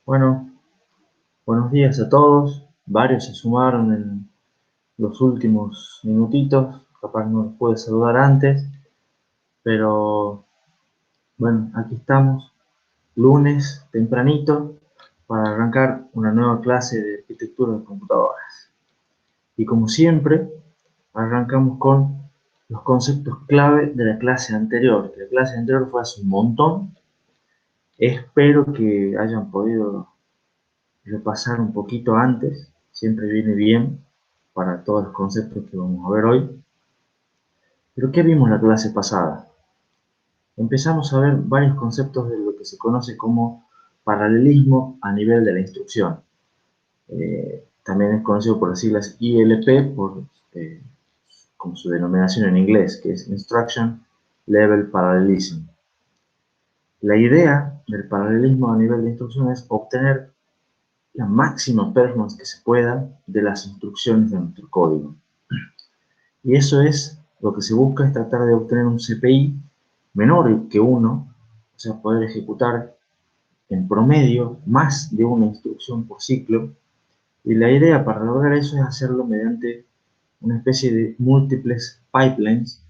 Bueno, buenos días a todos. Varios se sumaron en los últimos minutitos. Capaz no los pude saludar antes, pero bueno, aquí estamos, lunes tempranito, para arrancar una nueva clase de arquitectura de computadoras. Y como siempre, arrancamos con los conceptos clave de la clase anterior. La clase anterior fue hace un montón. Espero que hayan podido repasar un poquito antes, siempre viene bien para todos los conceptos que vamos a ver hoy. Pero ¿qué vimos la clase pasada? Empezamos a ver varios conceptos de lo que se conoce como paralelismo a nivel de la instrucción. También es conocido por las siglas ILP, eh, como su denominación en inglés, que es Instruction Level Parallelism. La idea del paralelismo a nivel de instrucción es obtener la máxima performance que se pueda de las instrucciones de nuestro código. Y eso es lo que se busca, es tratar de obtener un CPI menor que 1, o sea, poder ejecutar en promedio más de una instrucción por ciclo. Y la idea para lograr eso es hacerlo mediante una especie de múltiples pipelines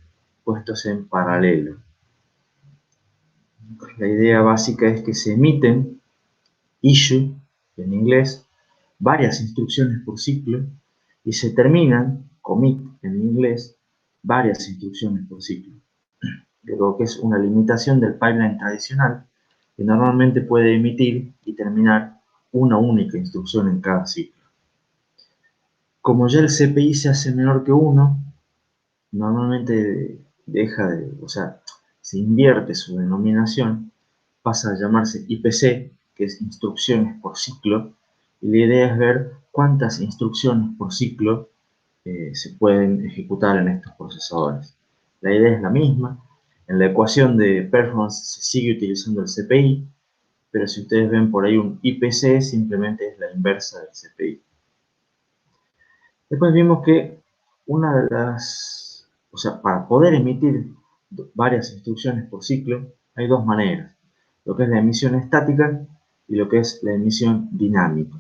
puestos en paralelo. La idea básica es que se emiten issue, en inglés, varias instrucciones por ciclo y se terminan, commit en inglés, varias instrucciones por ciclo. De lo que es una limitación del pipeline tradicional, que normalmente puede emitir y terminar una única instrucción en cada ciclo. Como ya el CPI se hace menor que 1, normalmente se invierte su denominación, pasa a llamarse IPC, que es instrucciones por ciclo, y la idea es ver cuántas instrucciones por ciclo se pueden ejecutar en estos procesadores. La idea es la misma. En la ecuación de performance se sigue utilizando el CPI, pero si ustedes ven por ahí un IPC, simplemente es la inversa del CPI. Después vimos que para poder emitir varias instrucciones por ciclo, hay dos maneras, lo que es la emisión estática y lo que es la emisión dinámica.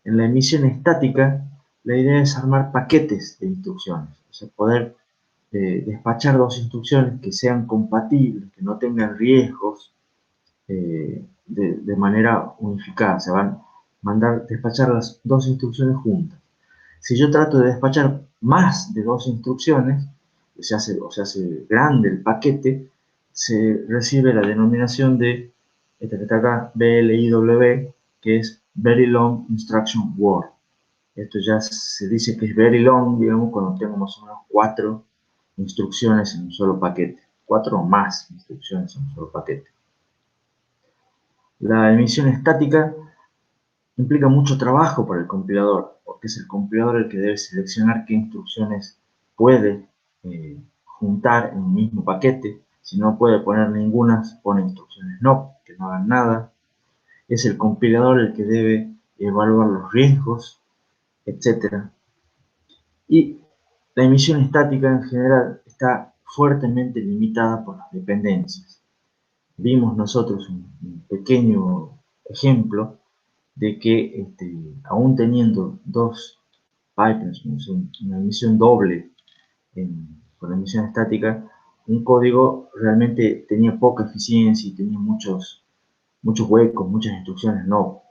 En la emisión estática, la idea es armar paquetes de instrucciones, o sea, poder despachar dos instrucciones que sean compatibles, que no tengan riesgos de manera unificada. Se van a despachar las dos instrucciones juntas. Si yo trato de despachar más de dos instrucciones, se hace grande el paquete, se recibe la denominación de, esta que está acá, BLIW, que es Very Long Instruction Word. Esto ya se dice que es very long, digamos, cuando tengo más o menos 4 instrucciones en un solo paquete. 4 o más instrucciones en un solo paquete. La emisión estática implica mucho trabajo para el compilador, porque es el compilador el que debe seleccionar qué instrucciones puede juntar en un mismo paquete. Si no puede poner ninguna, pone instrucciones no, que no hagan nada. Es el compilador el que debe evaluar los riesgos, etc. Y la emisión estática en general está fuertemente limitada por las dependencias. Vimos nosotros un pequeño ejemplo de que aún teniendo dos pipelines, una emisión doble con la emisión estática, un código realmente tenía poca eficiencia y tenía muchos huecos, muchas instrucciones no.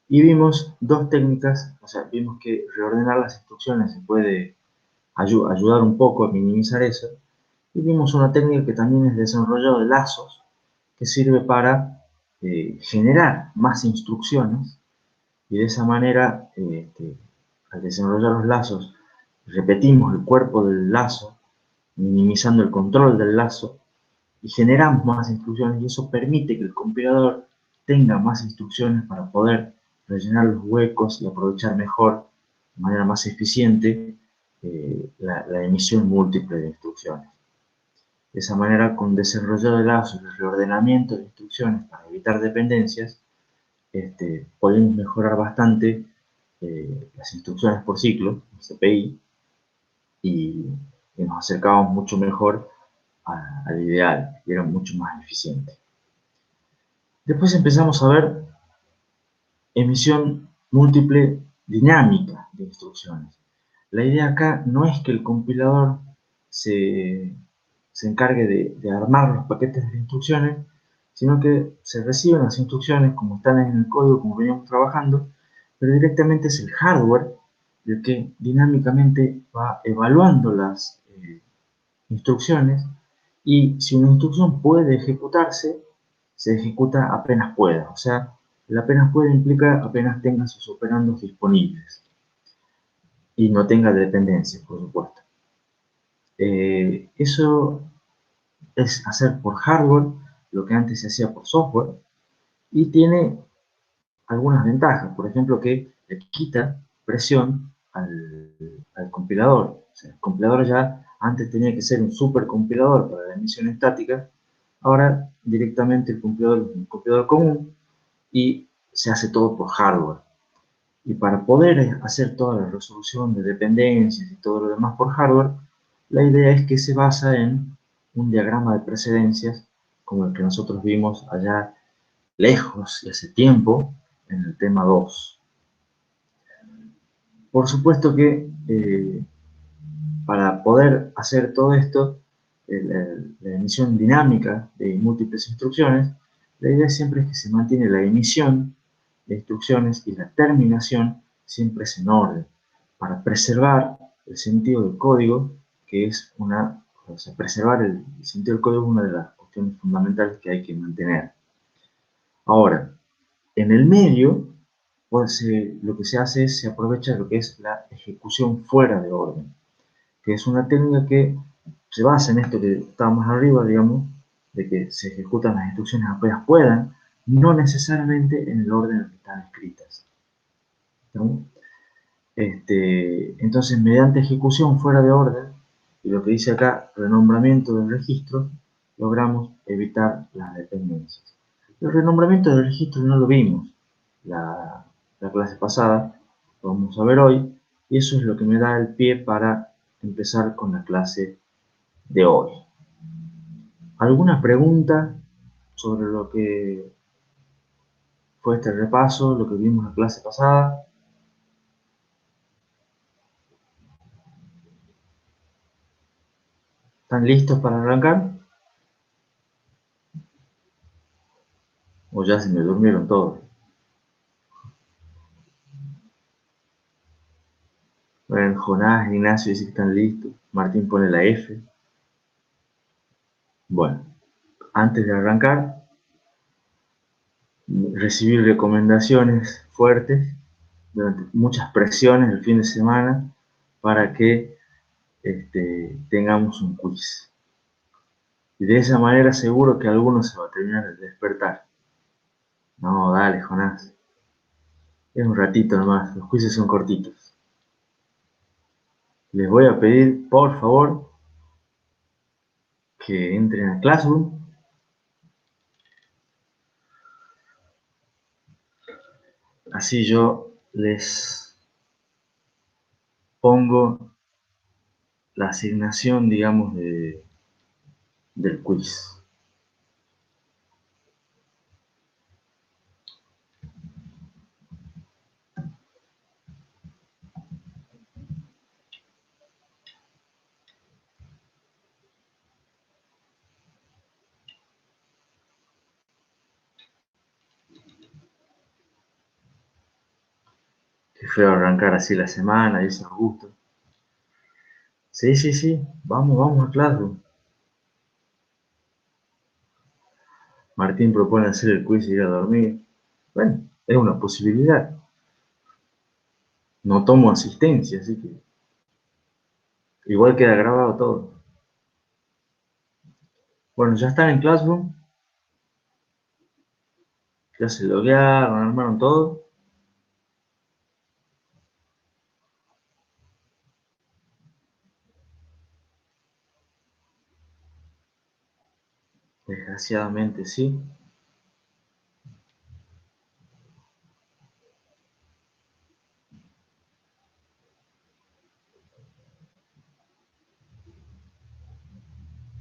Y vimos dos técnicas, o sea, vimos que reordenar las instrucciones se puede ayudar un poco a minimizar eso. Y vimos una técnica que también es desarrollado de lazos, que sirve para generar más instrucciones y de esa manera, al desarrollar los lazos, repetimos el cuerpo del lazo, minimizando el control del lazo y generamos más instrucciones y eso permite que el compilador tenga más instrucciones para poder rellenar los huecos y aprovechar mejor, de manera más eficiente, la emisión múltiple de instrucciones. De esa manera, con desarrollo de lazos y reordenamiento de instrucciones para evitar dependencias, podemos mejorar bastante las instrucciones por ciclo, el CPI, y nos acercamos mucho mejor al ideal y era mucho más eficiente. Después empezamos a ver emisión múltiple dinámica de instrucciones. La idea acá no es que el compilador se encargue de armar los paquetes de instrucciones, sino que se reciben las instrucciones como están en el código, como veníamos trabajando, pero directamente es el hardware el que dinámicamente va evaluando las instrucciones, y si una instrucción puede ejecutarse, se ejecuta apenas pueda. O sea, el apenas puede implica apenas tenga sus operandos disponibles y no tenga dependencias, por supuesto. Eso es hacer por hardware lo que antes se hacía por software, y tiene algunas ventajas. Por ejemplo, que le quita presión al compilador. O sea, el compilador ya antes tenía que ser un supercompilador para la emisión estática. Ahora directamente el compilador es un compilador común y se hace todo por hardware. Y para poder hacer toda la resolución de dependencias y todo lo demás por hardware, la idea es que se basa en un diagrama de precedencias como el que nosotros vimos allá lejos y hace tiempo en el tema 2. Por supuesto que para poder hacer todo esto, la emisión dinámica de múltiples instrucciones, la idea siempre es que se mantiene la emisión de instrucciones y la terminación siempre es en orden, para preservar el sentido del código, que es o sea, preservar el sentido del código es una de las cuestiones fundamentales que hay que mantener. Ahora, en el medio, pues, lo que se hace es se aprovecha lo que es la ejecución fuera de orden, que es una técnica que se basa en esto que estábamos arriba, digamos, de que se ejecutan las instrucciones apenas puedan, no necesariamente en el orden en que están escritas, ¿no? Entonces, mediante ejecución fuera de orden, y lo que dice acá, renombramiento del registro, logramos evitar las dependencias. El renombramiento del registro no lo vimos la clase pasada, lo vamos a ver hoy, y eso es lo que me da el pie para empezar con la clase de hoy. ¿Alguna pregunta sobre lo que fue este repaso, lo que vimos la clase pasada? ¿Están listos para arrancar? ¿O ya se me durmieron todos? Bueno, Jonás, Ignacio dice que están listos. Martín pone la F. Bueno, antes de arrancar, recibí recomendaciones fuertes durante muchas presiones el fin de semana para que tengamos un quiz. Y de esa manera seguro que alguno se va a terminar de despertar. No, dale, Jonás. Es un ratito nomás, los quizzes son cortitos. Les voy a pedir, por favor, que entren a Classroom. Así yo les pongo la asignación, digamos, del quiz. Qué feo arrancar así la semana y esos gustos. Sí, sí, sí, vamos a Classroom. Martín propone hacer el quiz y ir a dormir. Bueno, es una posibilidad. No tomo asistencia, así que igual queda grabado todo. Bueno, ya están en Classroom, ya se loguearon, armaron todo. Desgraciadamente sí.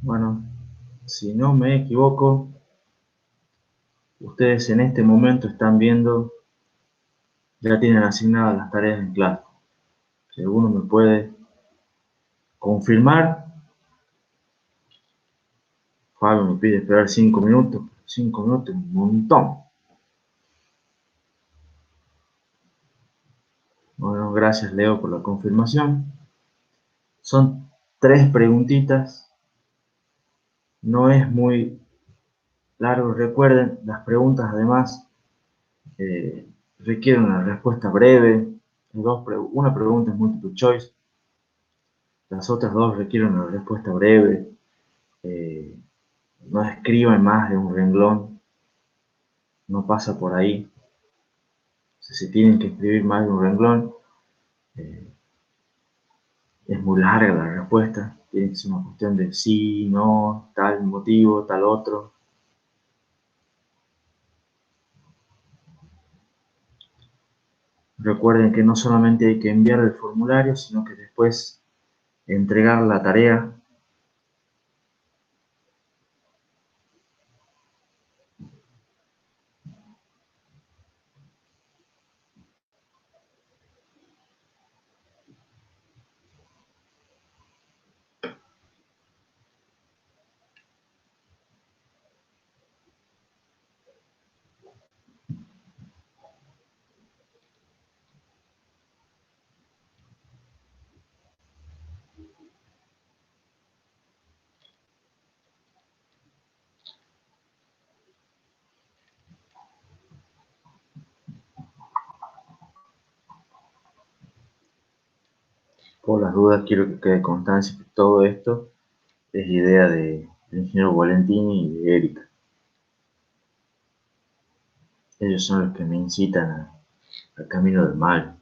Bueno, si no me equivoco, Ustedes en este momento están viendo, ya tienen asignadas las tareas en clase. Si alguno me puede confirmar, Fabio me pide esperar 5 minutos. 5 minutos es un montón. Bueno, gracias Leo por la confirmación. Son 3 preguntitas, no es muy largo. Recuerden, las preguntas además requieren una respuesta breve. Una pregunta es multiple choice, las otras 2 requieren una respuesta breve. Eh, no escriban más de un renglón, no pasa por ahí. Si tienen que escribir más de un renglón, eh, es muy larga la respuesta. Tiene que ser una cuestión de sí, no, tal motivo, tal otro. Recuerden que no solamente hay que enviar el formulario, sino que después entregar la tarea. Por las dudas, quiero que quede constancia que todo esto es idea del ingeniero Valentini y de Erika. Ellos son los que me incitan al camino del mal.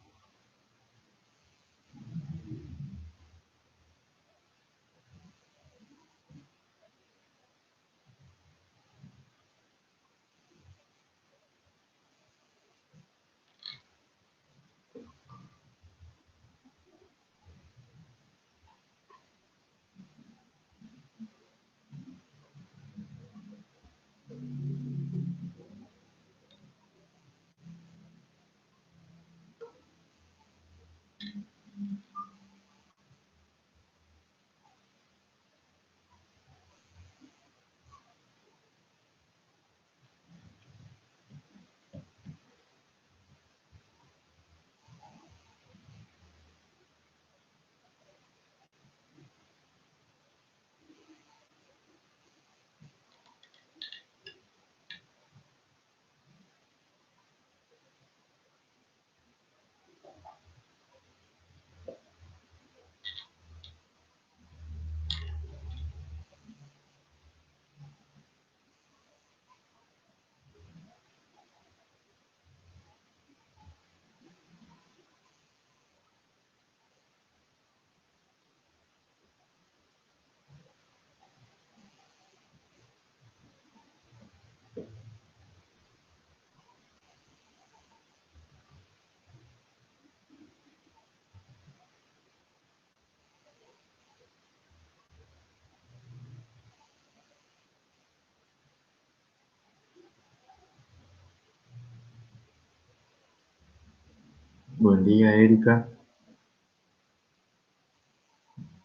Buen día, Erika.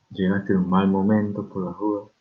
Llegaste en un mal momento por las dudas.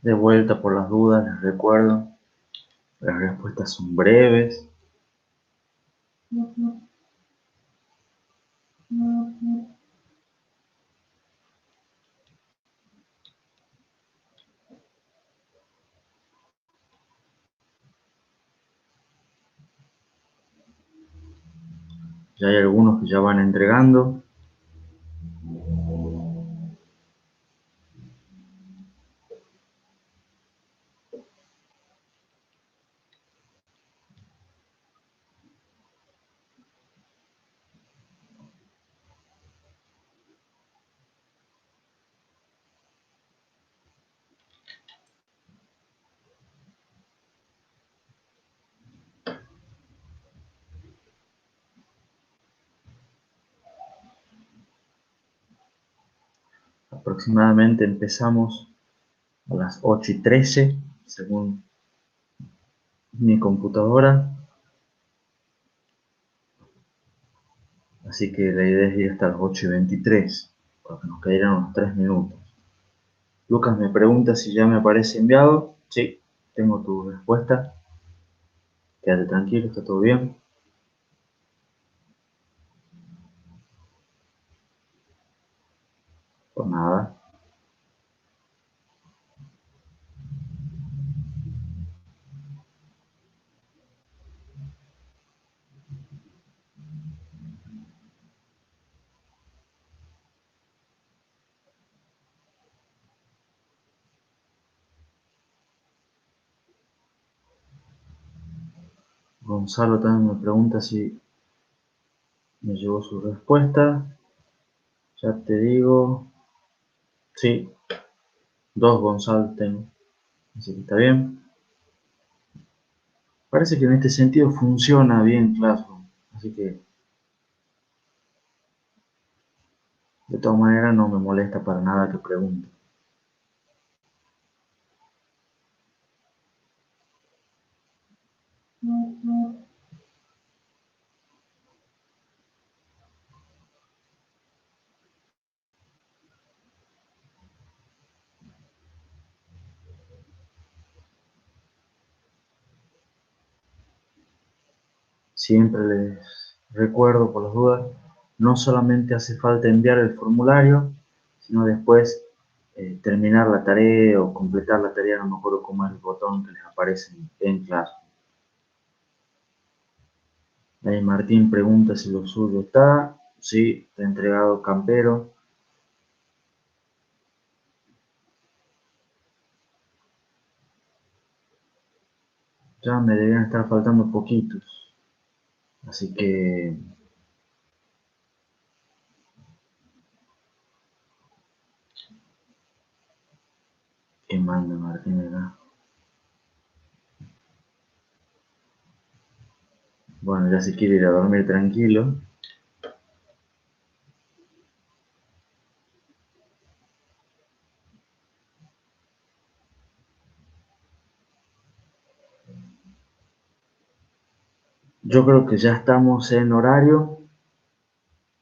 De vuelta por las dudas, les recuerdo, las respuestas son breves. Ya hay algunos que ya van entregando. Aproximadamente empezamos a las 8:13, según mi computadora. Así que la idea es ir hasta las 8:23, porque nos quedarían unos 3 minutos. Lucas me pregunta si ya me aparece enviado. Sí, tengo tu respuesta. Quédate tranquilo, está todo bien. Pues nada. Gonzalo también me pregunta si me llegó su respuesta. Ya te digo. Sí, 2 Gonzalo tengo. Así que está bien. Parece que en este sentido funciona bien Classroom. Así que de todas maneras no me molesta para nada que pregunte. Siempre les recuerdo por las dudas, no solamente hace falta enviar el formulario, sino después terminar la tarea o completar la tarea, no me acuerdo cómo es el botón que les aparece en clase. Ahí Martín pregunta si lo suyo está. Sí, está entregado Campero. Ya me deberían estar faltando poquitos. Así que que manda Martín acá. Bueno, ya se quiere ir a dormir tranquilo. Yo creo que ya estamos en horario.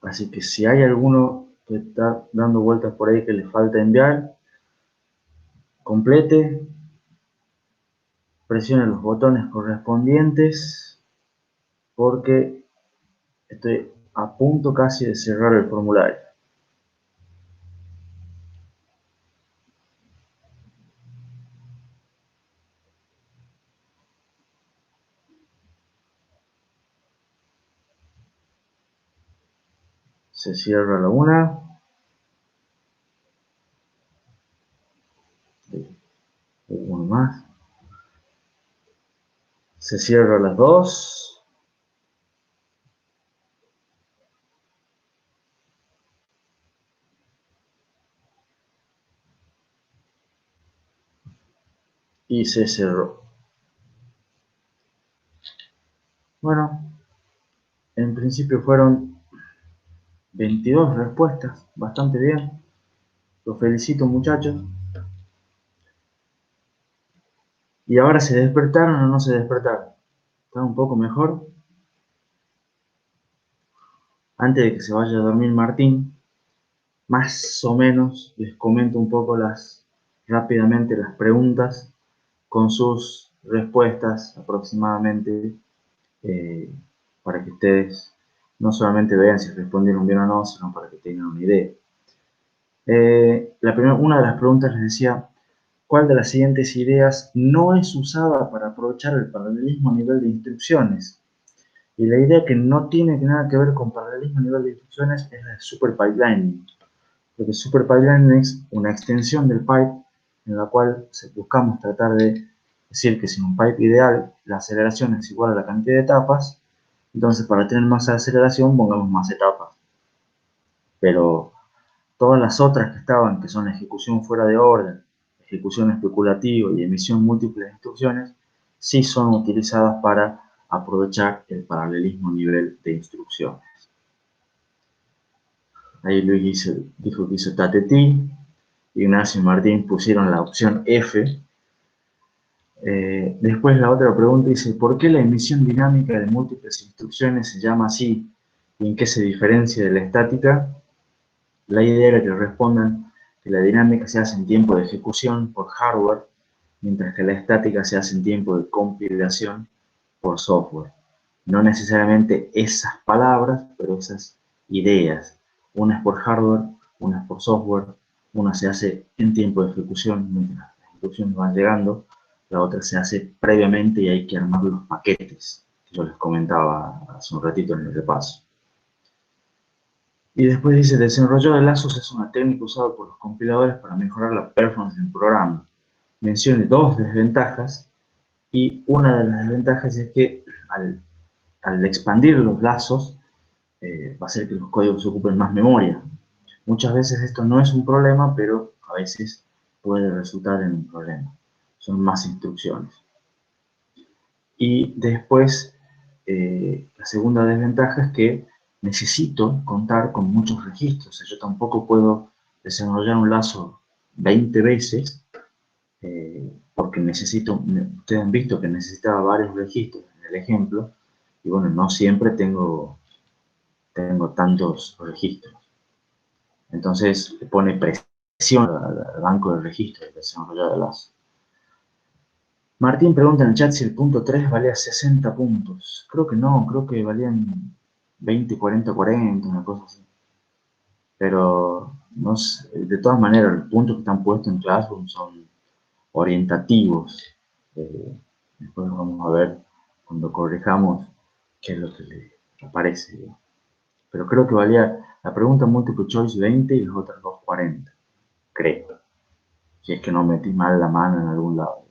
Así que si hay alguno que está dando vueltas por ahí que le falta enviar, complete, presione los botones correspondientes porque estoy a punto casi de cerrar el formulario. Se cierra la una. Uno más. Se cierra las dos. Y se cerró. Bueno, en principio fueron 22 respuestas, bastante bien. Los felicito muchachos. ¿Y ahora se despertaron o no se despertaron? ¿Están un poco mejor? Antes de que se vaya a dormir Martín, más o menos les comento un poco las rápidamente las preguntas con sus respuestas aproximadamente, para que ustedes no solamente vean si respondieron bien o no, sino para que tengan una idea. Una de las preguntas les decía: ¿cuál de las siguientes ideas no es usada para aprovechar el paralelismo a nivel de instrucciones? Y la idea que no tiene nada que ver con paralelismo a nivel de instrucciones es la de superpipelining. Porque superpipelining es una extensión del pipe en la cual buscamos tratar de decir que si en un pipe ideal la aceleración es igual a la cantidad de etapas, entonces para tener más aceleración pongamos más etapas. Pero todas las otras que estaban, que son la ejecución fuera de orden, ejecución especulativa y emisión múltiple de instrucciones, sí son utilizadas para aprovechar el paralelismo a nivel de instrucciones. Ahí Luis dijo que hizo TATETI, Ignacio y Martín pusieron la opción F. Después la otra pregunta dice: ¿por qué la emisión dinámica de múltiples instrucciones se llama así? ¿Y en qué se diferencia de la estática? La idea era que respondan que la dinámica se hace en tiempo de ejecución por hardware, mientras que la estática se hace en tiempo de compilación por software. No necesariamente esas palabras, pero esas ideas. Una es por hardware, una es por software, una se hace en tiempo de ejecución mientras las instrucciones van llegando, la otra se hace previamente y hay que armar los paquetes, que yo les comentaba hace un ratito en el repaso. Y después dice: desarrollo de lazos es una técnica usada por los compiladores para mejorar la performance del programa. Mencione dos desventajas, y una de las desventajas es que al expandir los lazos va a hacer que los códigos ocupen más memoria. Muchas veces esto no es un problema, pero a veces puede resultar en un problema. Son más instrucciones. Y después, la segunda desventaja es que necesito contar con muchos registros. Yo tampoco puedo desarrollar un lazo 20 veces, porque ustedes han visto que necesitaba varios registros en el ejemplo, y bueno, no siempre tengo tantos registros. Entonces le pone presión al banco de registros de desarrollar el lazo. Martín pregunta en el chat si el punto 3 valía 60 puntos. Creo que no, creo que valían 20, 40, 40, una cosa así. Pero no sé, de todas maneras, los puntos que están puestos en Classroom son orientativos. Después vamos a ver, cuando corrijamos, qué es lo que le aparece. Pero creo que valía la pregunta multiple choice 20 y las otras dos 40. Creo. Si es que no metí mal la mano en algún lado.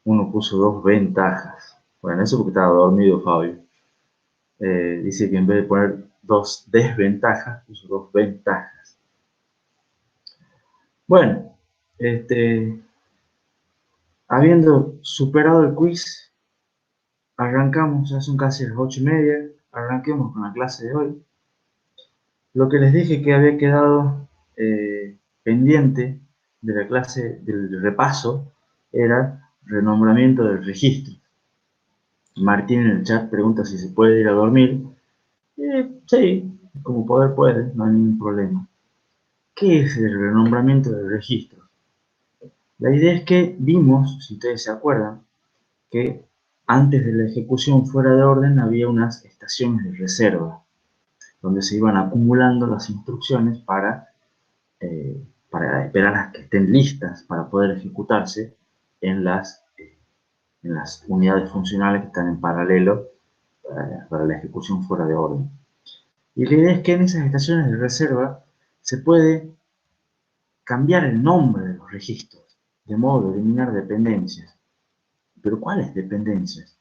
Uno puso dos ventajas. Bueno, eso porque estaba dormido Fabio. Dice que en vez de poner dos desventajas, puso dos ventajas. Bueno, habiendo superado el quiz, arrancamos, ya son casi las 8:30, arranquemos con la clase de hoy. Lo que les dije que había quedado pendiente de la clase, del repaso, era renombramiento del registro. Martín en el chat pregunta si se puede ir a dormir. Sí, como poder puede, no hay ningún problema. ¿Qué es el renombramiento del registro? La idea es que vimos, si ustedes se acuerdan, que antes de la ejecución fuera de orden había unas estaciones de reserva, donde se iban acumulando las instrucciones para esperar a que estén listas para poder ejecutarse en las unidades funcionales que están en paralelo para la ejecución fuera de orden. Y la idea es que en esas estaciones de reserva se puede cambiar el nombre de los registros, de modo de eliminar dependencias. ¿Pero cuáles dependencias?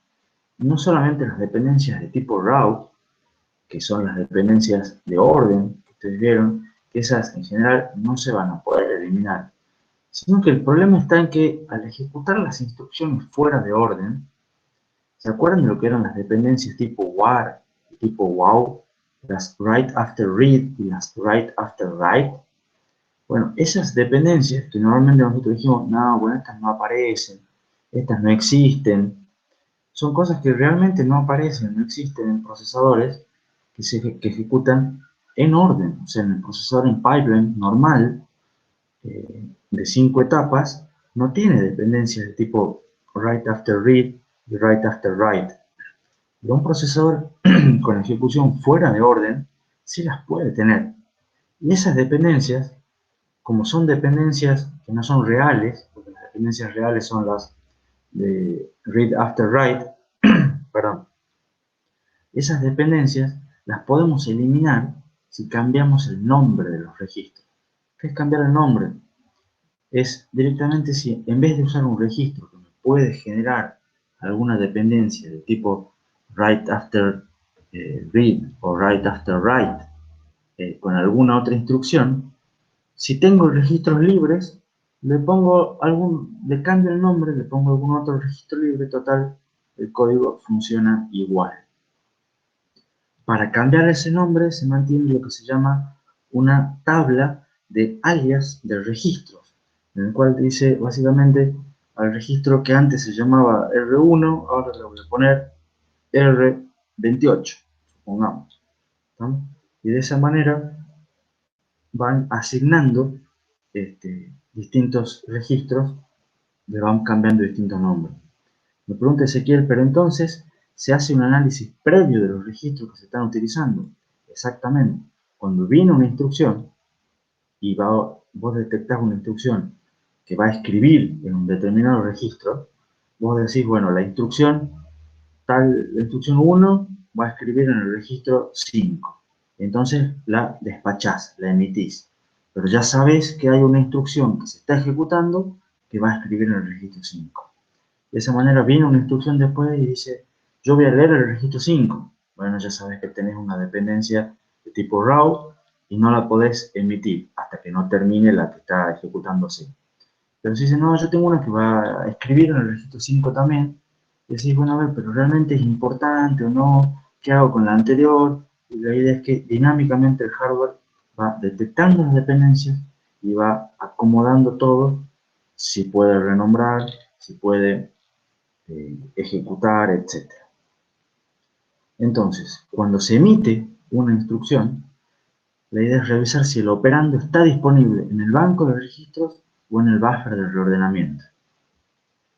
No solamente las dependencias de tipo route, que son las dependencias de orden que ustedes vieron, que esas en general no se van a poder eliminar, sino que el problema está en que al ejecutar las instrucciones fuera de orden, ¿se acuerdan de lo que eran las dependencias tipo war y tipo wow? Las write after read y las write after write. Bueno, esas dependencias que normalmente nosotros dijimos: no, bueno, estas no aparecen, estas no existen, son cosas que realmente no aparecen, no existen en procesadores que ejecutan en orden. O sea, en el procesador en pipeline normal, de 5 etapas, no tiene dependencias de tipo write after read y write after write. Pero un procesador con ejecución fuera de orden sí las puede tener. Y esas dependencias, como son dependencias que no son reales, porque las dependencias reales son las de read after write, perdón, esas dependencias las podemos eliminar si cambiamos el nombre de los registros. ¿Qué es cambiar el nombre? Es directamente si en vez de usar un registro que me puede generar alguna dependencia de tipo write after read o write after write con alguna otra instrucción, si tengo registros libres, le cambio el nombre, le pongo algún otro registro libre, total, el código funciona igual. Para cambiar ese nombre se mantiene lo que se llama una tabla de alias de registros, en el cual dice básicamente al registro que antes se llamaba R1, ahora le voy a poner R28, supongamos. ¿No? Y de esa manera van asignando distintos registros, le van cambiando distintos nombres. Me pregunta Ezequiel, pero entonces se hace un análisis previo de los registros que se están utilizando. Exactamente. Cuando viene una instrucción y vos detectás una instrucción que va a escribir en un determinado registro, vos decís, bueno, la instrucción 1 va a escribir en el registro 5. Entonces la despachás, la emitís. Pero ya sabés que hay una instrucción que se está ejecutando que va a escribir en el registro 5. De esa manera viene una instrucción después y dice, yo voy a leer el registro 5. Bueno, ya sabes que tenés una dependencia de tipo route y no la podés emitir hasta que no termine la que está ejecutándose. Pero si dice, no, yo tengo una que va a escribir en el registro 5 también, y decís, bueno, a ver, pero realmente es importante o no, ¿qué hago con la anterior? Y la idea es que dinámicamente el hardware va detectando las dependencias y va acomodando todo, si puede renombrar, si puede ejecutar, etc. Entonces, cuando se emite una instrucción, la idea es revisar si el operando está disponible en el banco de registros o en el buffer de reordenamiento.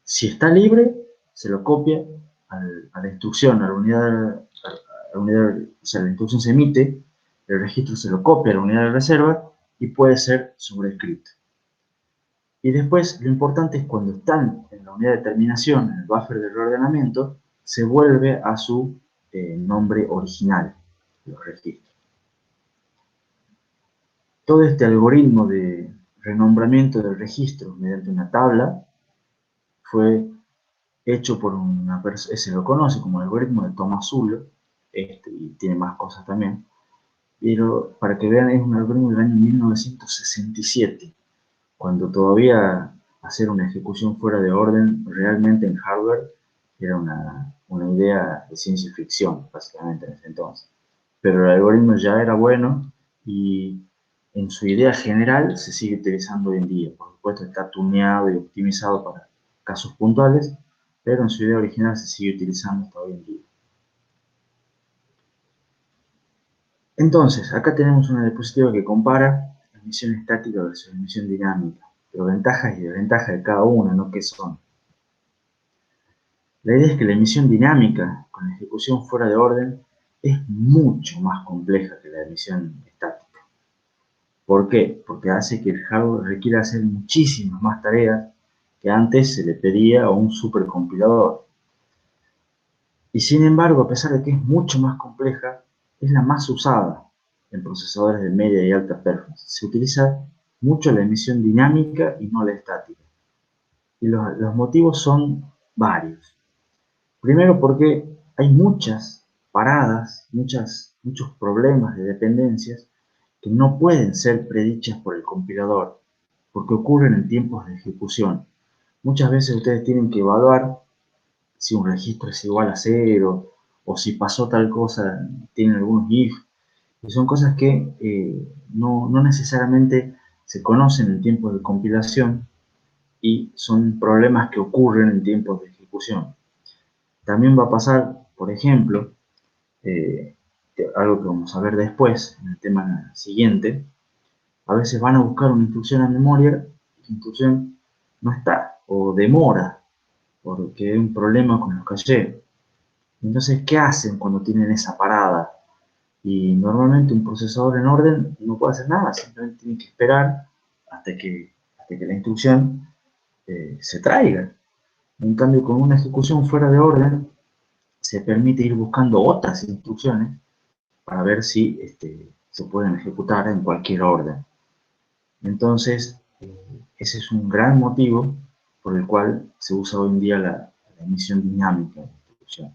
Si está libre, se lo copia a la instrucción, a la unidad, o sea, la instrucción se emite, el registro se lo copia a la unidad de reserva y puede ser sobrescrito. Y después, lo importante es cuando están en la unidad de terminación, en el buffer de reordenamiento, se vuelve a su nombre original, los registros. Todo este algoritmo de renombramiento del registro mediante una tabla fue hecho por una persona, se lo conoce como el algoritmo de Tomasulo, y tiene más cosas también, pero para que vean es un algoritmo del año 1967, cuando todavía hacer una ejecución fuera de orden realmente en hardware era una idea de ciencia ficción, básicamente en ese entonces. Pero el algoritmo ya era bueno y en su idea general se sigue utilizando hoy en día. Por supuesto está tuneado y optimizado para casos puntuales, pero en su idea original se sigue utilizando hasta hoy en día. Entonces, acá tenemos una diapositiva que compara emisión estática versus emisión dinámica, pero ventajas y desventajas de cada una, ¿no? ¿Qué son? La idea es que la emisión dinámica, con la ejecución fuera de orden, es mucho más compleja que la emisión estática. ¿Por qué? Porque hace que el hardware requiera hacer muchísimas más tareas que antes se le pedía a un supercompilador. Y sin embargo, a pesar de que es mucho más compleja, es la más usada en procesadores de media y alta performance. Se utiliza mucho la emisión dinámica y no la estática. Y los motivos son varios. Primero porque hay muchas paradas, muchos problemas de dependencias que no pueden ser predichas por el compilador, porque ocurren en tiempos de ejecución. Muchas veces ustedes tienen que evaluar si un registro es igual a 0, o si pasó tal cosa, tienen algunos if, y son cosas que no necesariamente se conocen en tiempos de compilación y son problemas que ocurren en tiempos de ejecución. También va a pasar, por ejemplo, algo que vamos a ver después, en el tema siguiente, a veces van a buscar una instrucción a memoria, la instrucción no está, o demora, porque hay un problema con los cachés. Entonces, ¿qué hacen cuando tienen esa parada? Y normalmente un procesador en orden no puede hacer nada, simplemente tiene que esperar hasta que la instrucción se traiga. En cambio, con una ejecución fuera de orden, se permite ir buscando otras instrucciones para ver si se pueden ejecutar en cualquier orden. Entonces, ese es un gran motivo por el cual se usa hoy en día la emisión dinámica de instrucción.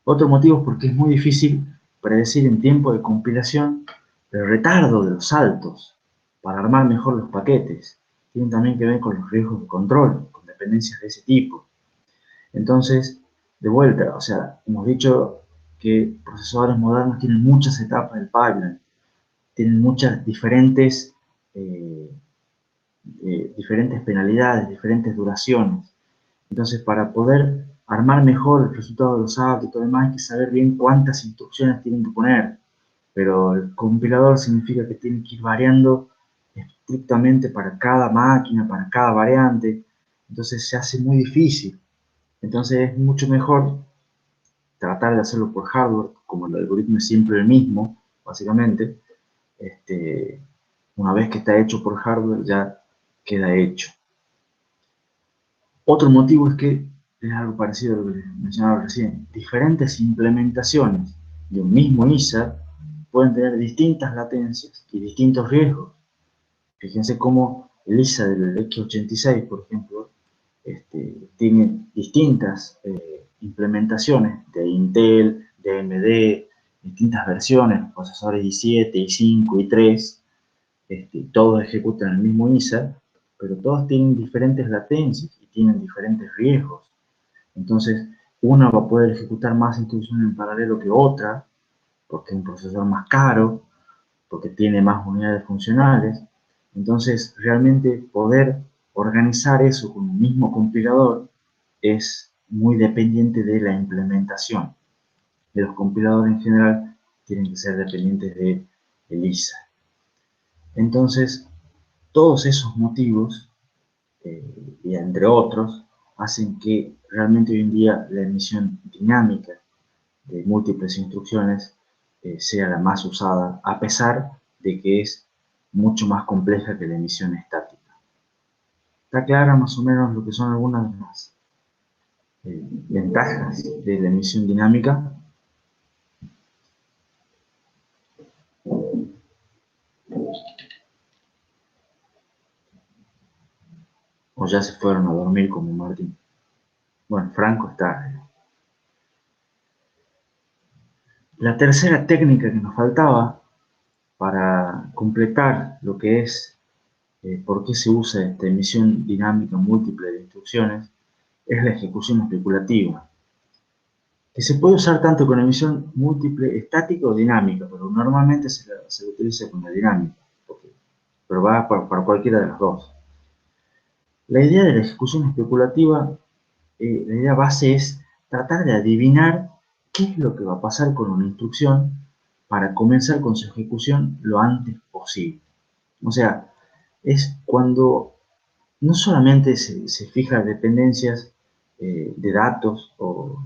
Otro motivo es porque es muy difícil predecir en tiempo de compilación el retardo de los saltos para armar mejor los paquetes. Tienen también que ver con los riesgos de control, con dependencias de ese tipo. Entonces, de vuelta, o sea, hemos dicho que procesadores modernos tienen muchas etapas del pipeline, tienen muchas eh, diferentes penalidades, diferentes duraciones. Entonces, para poder armar mejor el resultado de los saltos y todo lo demás, hay que saber bien cuántas instrucciones tienen que poner. Pero el compilador significa que tiene que ir variando estrictamente para cada máquina, para cada variante. Entonces se hace muy difícil. Entonces es mucho mejor tratar de hacerlo por hardware, como el algoritmo es siempre el mismo, básicamente. Una vez que está hecho por hardware, ya queda hecho. Otro motivo es que, es algo parecido a lo que les mencionaba recién, diferentes implementaciones de un mismo ISA pueden tener distintas latencias y distintos riesgos. Fíjense cómo el ISA del X86, por ejemplo, tiene distintas implementaciones de Intel, de AMD, distintas versiones, procesadores i7, i5, i3, todos ejecutan el mismo ISA, pero todos tienen diferentes latencias y tienen diferentes riesgos. Entonces, una va a poder ejecutar más instrucciones en paralelo que otra, porque es un procesador más caro, porque tiene más unidades funcionales. Entonces, realmente poder organizar eso con un mismo compilador es muy dependiente de la implementación. De los compiladores en general tienen que ser dependientes de ELISA. Entonces, todos esos motivos, y entre otros, hacen que realmente hoy en día la emisión dinámica de múltiples instrucciones sea la más usada, a pesar de que es mucho más compleja que la emisión estática. ¿Está clara más o menos lo que son algunas de las ventajas de la emisión dinámica? ¿O ya se fueron a dormir como Martín? Bueno, Franco está. La tercera técnica que nos faltaba para completar lo que es por qué se usa esta emisión dinámica múltiple de instrucciones es la ejecución especulativa, que se puede usar tanto con emisión múltiple estática o dinámica, pero normalmente se utiliza con la dinámica, pero va para cualquiera de las dos. La idea de la ejecución especulativa, la idea base es tratar de adivinar qué es lo que va a pasar con una instrucción para comenzar con su ejecución lo antes posible. O sea, es cuando no solamente se fijan dependencias de datos o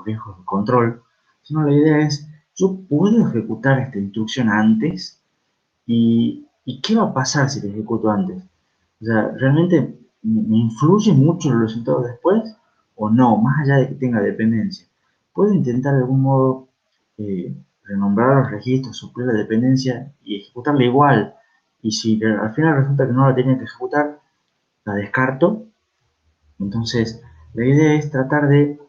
riesgos de control, sino la idea es, yo puedo ejecutar esta instrucción antes y ¿qué va a pasar si la ejecuto antes? O sea, ¿realmente me influye mucho los resultados después o no? Más allá de que tenga dependencia. ¿Puedo intentar de algún modo renombrar los registros, suplir la dependencia y ejecutarla igual? Y si al final resulta que no la tenía que ejecutar, la descarto. Entonces, la idea es tratar de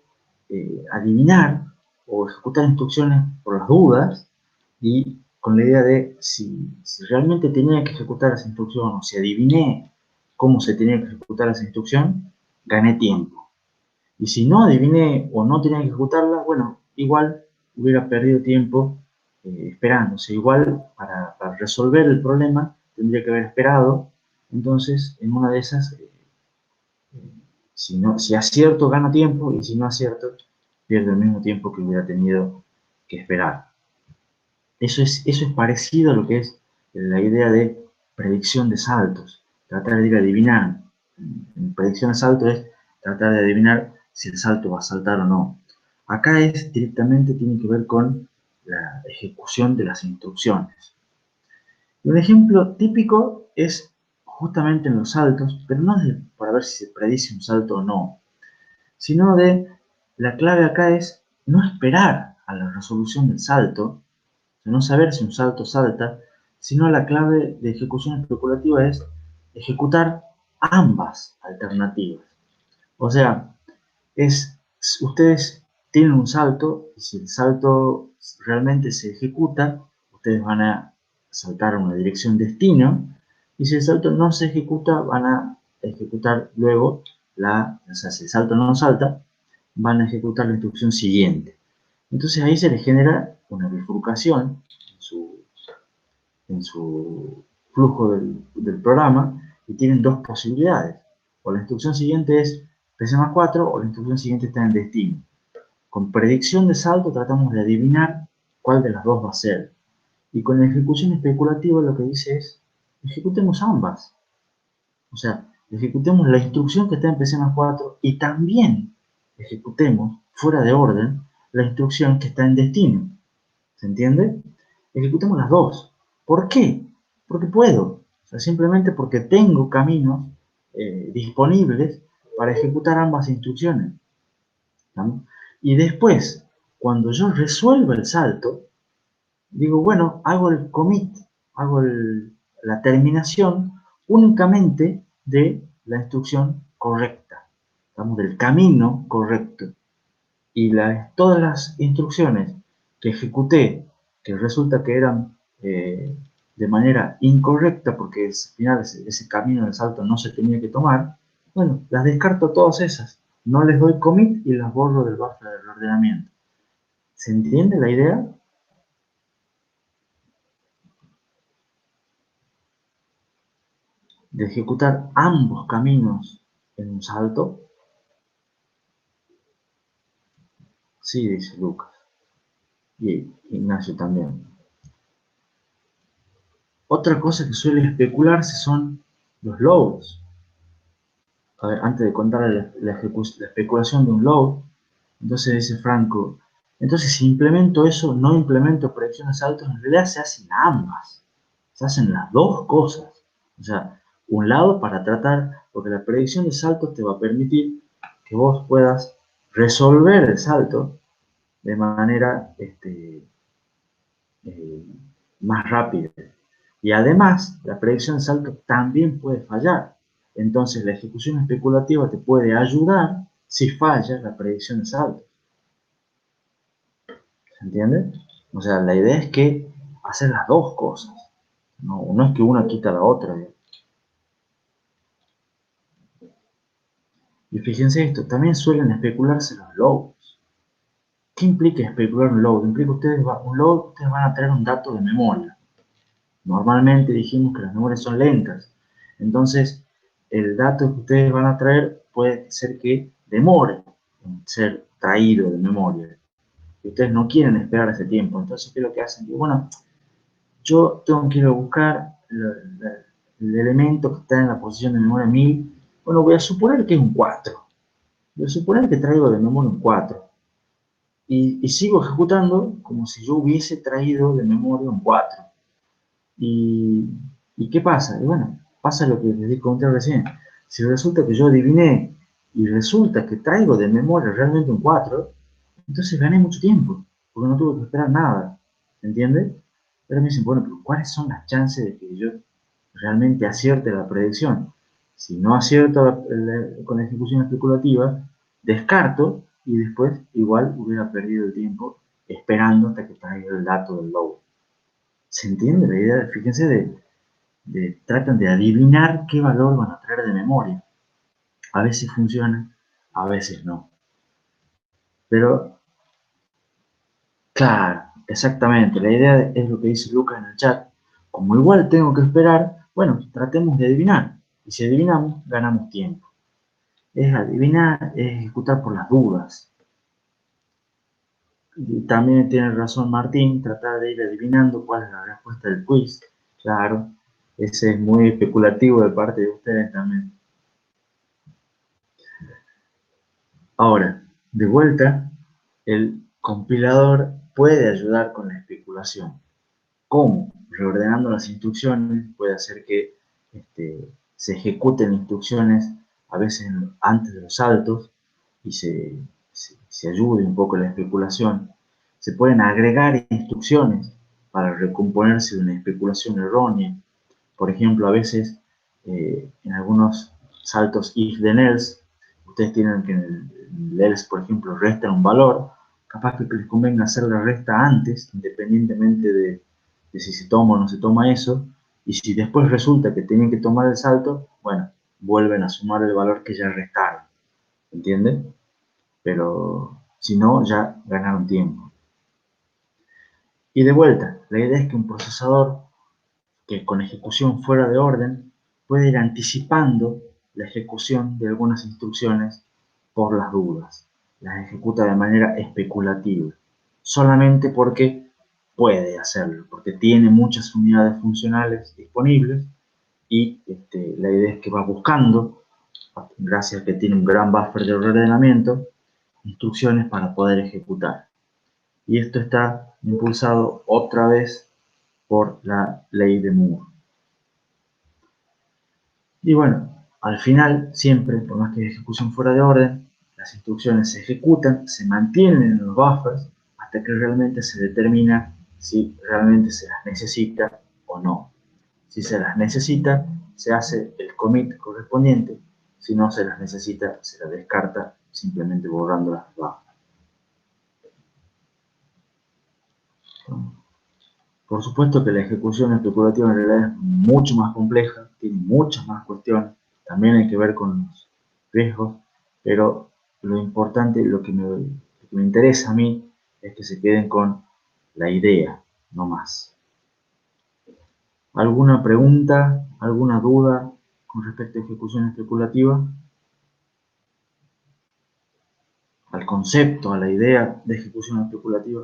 adivinar o ejecutar instrucciones por las dudas y con la idea de si realmente tenía que ejecutar esa instrucción o si adiviné cómo se tenía que ejecutar esa instrucción, gané tiempo. Y si no adiviné o no tenía que ejecutarla, bueno, igual hubiera perdido tiempo esperando. O sea, igual para resolver el problema tendría que haber esperado. Entonces, en una de esas, si acierto, gano tiempo y si no acierto, pierdo el mismo tiempo que hubiera tenido que esperar. Eso es parecido a lo que es la idea de predicción de saltos, tratar de ir a adivinar. En predicción de saltos es tratar de adivinar si el salto va a saltar o no. Acá es directamente, tiene que ver con la ejecución de las instrucciones. Un ejemplo típico es justamente en los saltos, pero no para ver si se predice un salto o no, sino la clave acá es no esperar a la resolución del salto, no saber si un salto salta, sino la clave de ejecución especulativa es ejecutar ambas alternativas. O sea, ustedes tienen un salto y si el salto realmente se ejecuta, ustedes van a saltar a una dirección destino y si el salto no se ejecuta, van a ejecutar luego o sea, si el salto no salta, van a ejecutar la instrucción siguiente. Entonces ahí se les genera una bifurcación en su flujo del programa y tienen dos posibilidades. O la instrucción siguiente es PC más 4 o la instrucción siguiente está en destino. Con predicción de salto tratamos de adivinar cuál de las dos va a ser. Y con la ejecución especulativa lo que dice es, ejecutemos ambas. O sea, ejecutemos la instrucción que está en PC más 4 y también ejecutemos, fuera de orden, la instrucción que está en destino. ¿Se entiende? Ejecutemos las dos. ¿Por qué? Porque puedo. O sea, simplemente porque tengo caminos disponibles para ejecutar ambas instrucciones. ¿No? Y después, cuando yo resuelva el salto, digo, bueno, hago el commit, hago la terminación únicamente de la instrucción correcta, ¿estamos? Del camino correcto. Y todas las instrucciones que ejecuté, que resulta que eran de manera incorrecta, porque al final ese camino del salto no se tenía que tomar, bueno, las descarto todas esas. No les doy commit y las borro del buffer del ordenamiento. ¿Se entiende la idea? De ejecutar ambos caminos en un salto. Sí, dice Lucas. Y Ignacio también. Otra cosa que suele especularse son los loads. A ver, antes de contar la especulación de un load, entonces dice Franco, entonces si implemento eso, no implemento predicción de saltos, en realidad se hacen ambas, se hacen las dos cosas. O sea, un lado para tratar, porque la predicción de saltos te va a permitir que vos puedas resolver el salto de manera eh, más rápida. Y además, la predicción de salto también puede fallar. Entonces, la ejecución especulativa te puede ayudar si falla la predicción de salto. ¿Se entiende? O sea, la idea es que hacer las dos cosas. No es que una quita la otra. Y fíjense esto, también suelen especularse los loads. ¿Qué implica especular un load? Implica un load, ustedes van a traer un dato de memoria. Normalmente dijimos que las memorias son lentas. Entonces, el dato que ustedes van a traer puede ser que demore en ser traído de memoria. Y ustedes no quieren esperar ese tiempo. Entonces, ¿qué es lo que hacen? Digo, bueno, yo tengo que ir a buscar el elemento que está en la posición de memoria 1000. Bueno, voy a suponer que es un 4. Voy a suponer que traigo de memoria un 4. Y sigo ejecutando como si yo hubiese traído de memoria un 4. ¿Y, ¿Y qué pasa? Y bueno, pasa lo que les conté recién. Si resulta que yo adiviné y resulta que traigo de memoria realmente un 4, entonces gané mucho tiempo, porque no tuve que esperar nada. ¿Entiendes? Pero me dicen, bueno, pero ¿cuáles son las chances de que yo realmente acierte la predicción? Si no acierto con la ejecución especulativa, descarto y después igual hubiera perdido el tiempo esperando hasta que traiga el dato del load. ¿Se entiende la idea? Fíjense tratan de adivinar qué valor van a traer de memoria. A veces funciona, a veces no. Pero, claro, exactamente, la idea es lo que dice Lucas en el chat. Como igual tengo que esperar, bueno, tratemos de adivinar. Y si adivinamos, ganamos tiempo. Es adivinar, es ejecutar por las dudas. Y también tiene razón Martín, tratar de ir adivinando cuál es la respuesta del quiz. Claro, ese es muy especulativo de parte de ustedes también. Ahora, de vuelta, el compilador puede ayudar con la especulación. ¿Cómo? Reordenando las instrucciones puede hacer que se ejecuten instrucciones a veces antes de los saltos y se ayude un poco la especulación. Se pueden agregar instrucciones para recomponerse de una especulación errónea. Por ejemplo, a veces en algunos saltos if then else, ustedes tienen que en el else, por ejemplo, restan un valor, capaz que les convenga hacer la resta antes, independientemente de si se toma o no se toma eso, y si después resulta que tienen que tomar el salto, bueno, vuelven a sumar el valor que ya restaron, ¿entienden? Pero si no, ya ganaron tiempo. Y de vuelta, la idea es que un procesador que con ejecución fuera de orden puede ir anticipando la ejecución de algunas instrucciones por las dudas. Las ejecuta de manera especulativa, solamente porque puede hacerlo, porque tiene muchas unidades funcionales disponibles y la idea es que va buscando, gracias a que tiene un gran buffer de ordenamiento, instrucciones para poder ejecutar. Y esto está impulsado otra vez por la ley de Moore. Y bueno, al final, siempre, por más que haya ejecución fuera de orden, las instrucciones se ejecutan, se mantienen en los buffers hasta que realmente se determina si realmente se las necesita o no. Si se las necesita, se hace el commit correspondiente. Si no se las necesita, se las descarta simplemente borrando las buffers. Por supuesto que la ejecución especulativa en realidad es mucho más compleja, tiene muchas más cuestiones, también hay que ver con los riesgos, pero lo importante, lo que me interesa a mí, es que se queden con la idea, no más. ¿Alguna pregunta, alguna duda con respecto a ejecución especulativa? Al concepto, a la idea de ejecución especulativa.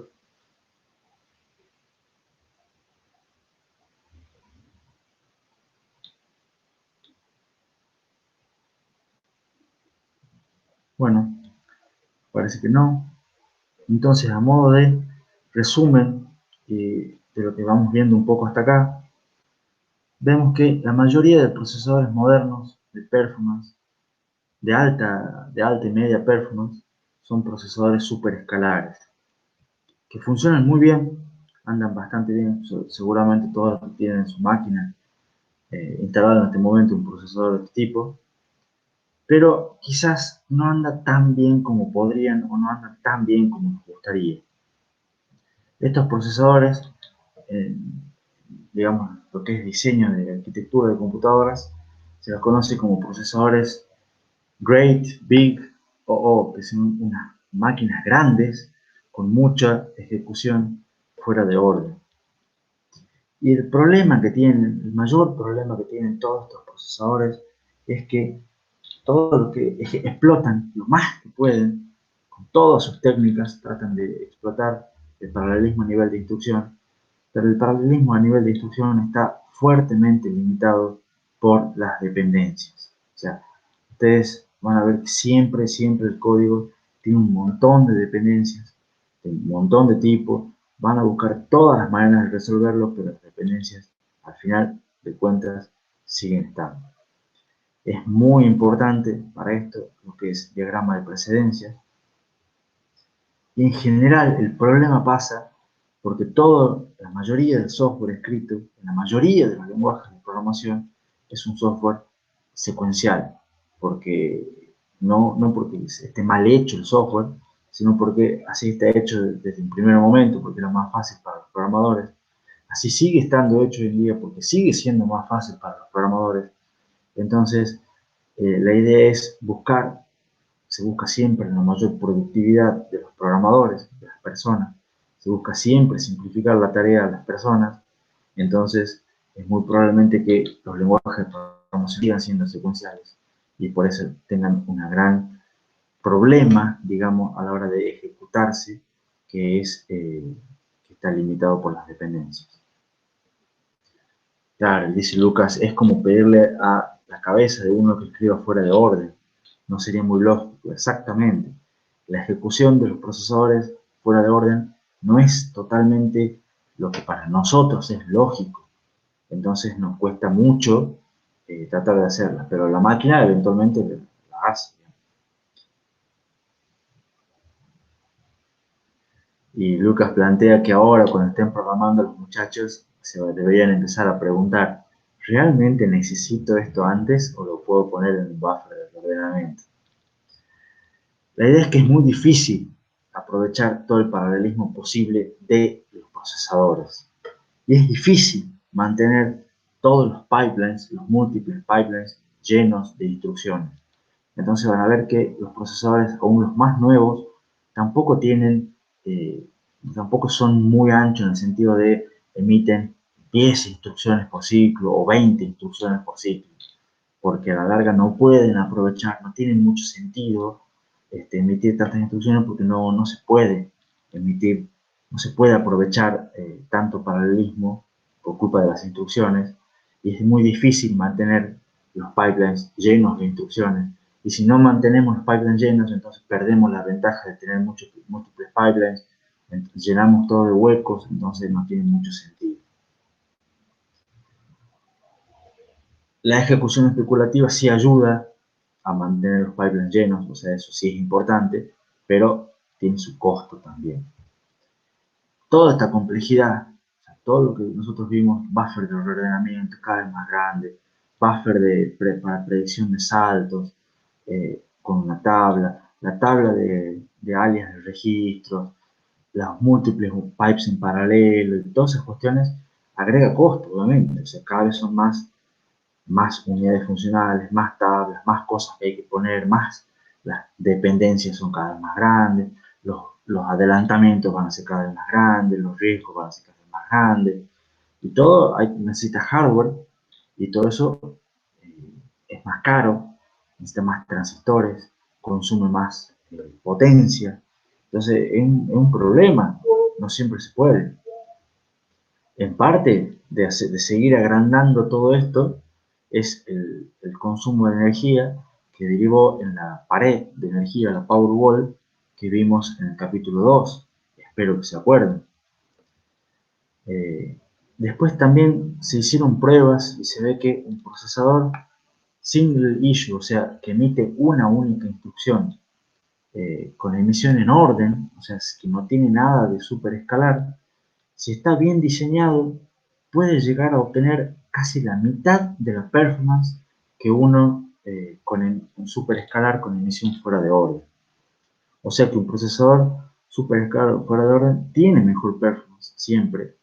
Bueno, parece que no. Entonces, a modo de resumen de lo que vamos viendo un poco hasta acá, vemos que la mayoría de procesadores modernos de performance, de alta y media performance, son procesadores superescalares, que funcionan muy bien, andan bastante bien, seguramente todos los que tienen en su máquina instalado en este momento un procesador de este tipo, pero quizás no anda tan bien como podrían o no anda tan bien como nos gustaría. Estos procesadores, eh, digamos, lo que es diseño de arquitectura de computadoras, se los conoce como procesadores Great, Big o que son unas máquinas grandes con mucha ejecución fuera de orden. Y el problema que tienen, el mayor problema que tienen todos estos procesadores es que todo lo que explotan lo más que pueden, con todas sus técnicas, tratan de explotar el paralelismo a nivel de instrucción, pero el paralelismo a nivel de instrucción está fuertemente limitado por las dependencias. O sea, ustedes van a ver que siempre el código tiene un montón de dependencias, de un montón de tipos, van a buscar todas las maneras de resolverlo, pero las dependencias, al final de cuentas, siguen estando. Es muy importante para esto lo que es diagrama de precedencia. Y en general el problema pasa porque la mayoría del software escrito, en la mayoría de los lenguajes de programación, es un software secuencial. Porque no porque esté mal hecho el software, sino porque así está hecho desde un primer momento, porque era más fácil para los programadores. Así sigue estando hecho hoy en día porque sigue siendo más fácil para los programadores. Entonces, la idea es se busca siempre la mayor productividad de los programadores, de las personas. Se busca siempre simplificar la tarea a las personas. Entonces, es muy probablemente que los lenguajes de programación sigan siendo secuenciales y por eso tengan un gran problema, digamos, a la hora de ejecutarse, que que está limitado por las dependencias. Claro, dice Lucas, es como pedirle a la cabeza de uno que escriba fuera de orden. No sería muy lógico, exactamente. La ejecución de los procesadores fuera de orden no es totalmente lo que para nosotros es lógico. Entonces nos cuesta mucho tratar de hacerla, pero la máquina eventualmente la hace. Y Lucas plantea que ahora, cuando estén programando, los muchachos se deberían empezar a preguntar, ¿realmente necesito esto antes o lo puedo poner en un buffer de ordenamiento? La idea es que es muy difícil aprovechar todo el paralelismo posible de los procesadores. Y es difícil mantener todos los pipelines, los múltiples pipelines llenos de instrucciones. Entonces van a ver que los procesadores, aún los más nuevos, tampoco tienen, tampoco son muy anchos en el sentido de emiten 10 instrucciones por ciclo o 20 instrucciones por ciclo, porque a la larga no pueden aprovechar, no tienen mucho sentido emitir tantas instrucciones porque no se puede emitir, no se puede aprovechar tanto paralelismo por culpa de las instrucciones y es muy difícil mantener los pipelines llenos de instrucciones. Y si no mantenemos los pipelines llenos, entonces perdemos la ventaja de tener múltiples pipelines, llenamos todo de huecos, entonces no tiene mucho sentido. La ejecución especulativa sí ayuda a mantener los pipelines llenos, o sea, eso sí es importante, pero tiene su costo también. Toda esta complejidad, o sea, todo lo que nosotros vimos, buffer de reordenamiento cada vez más grande, buffer para predicción de saltos, con una tabla, la tabla de alias de registros, los múltiples pipes en paralelo, y todas esas cuestiones, agrega costo, obviamente, o sea, cada vez son más unidades funcionales, más tablas, más cosas que hay que poner, más las dependencias son cada vez más grandes, los adelantamientos van a ser cada vez más grandes, los riesgos van a ser cada vez más grandes, y todo necesita hardware, y todo eso es más caro, necesita más transistores, consume más potencia, entonces es un problema, no siempre se puede. En parte de seguir agrandando todo esto es el consumo de energía que derivó en la pared de energía, la Powerwall, que vimos en el capítulo 2. Espero que se acuerden. Después también se hicieron pruebas y se ve que un procesador single issue, o sea, que emite una única instrucción con emisión en orden, o sea, que no tiene nada de superescalar, si está bien diseñado, puede llegar a obtener casi la mitad de la performance que uno con un superescalar con emisión fuera de orden. O sea que un procesador superescalar fuera de orden tiene mejor performance siempre,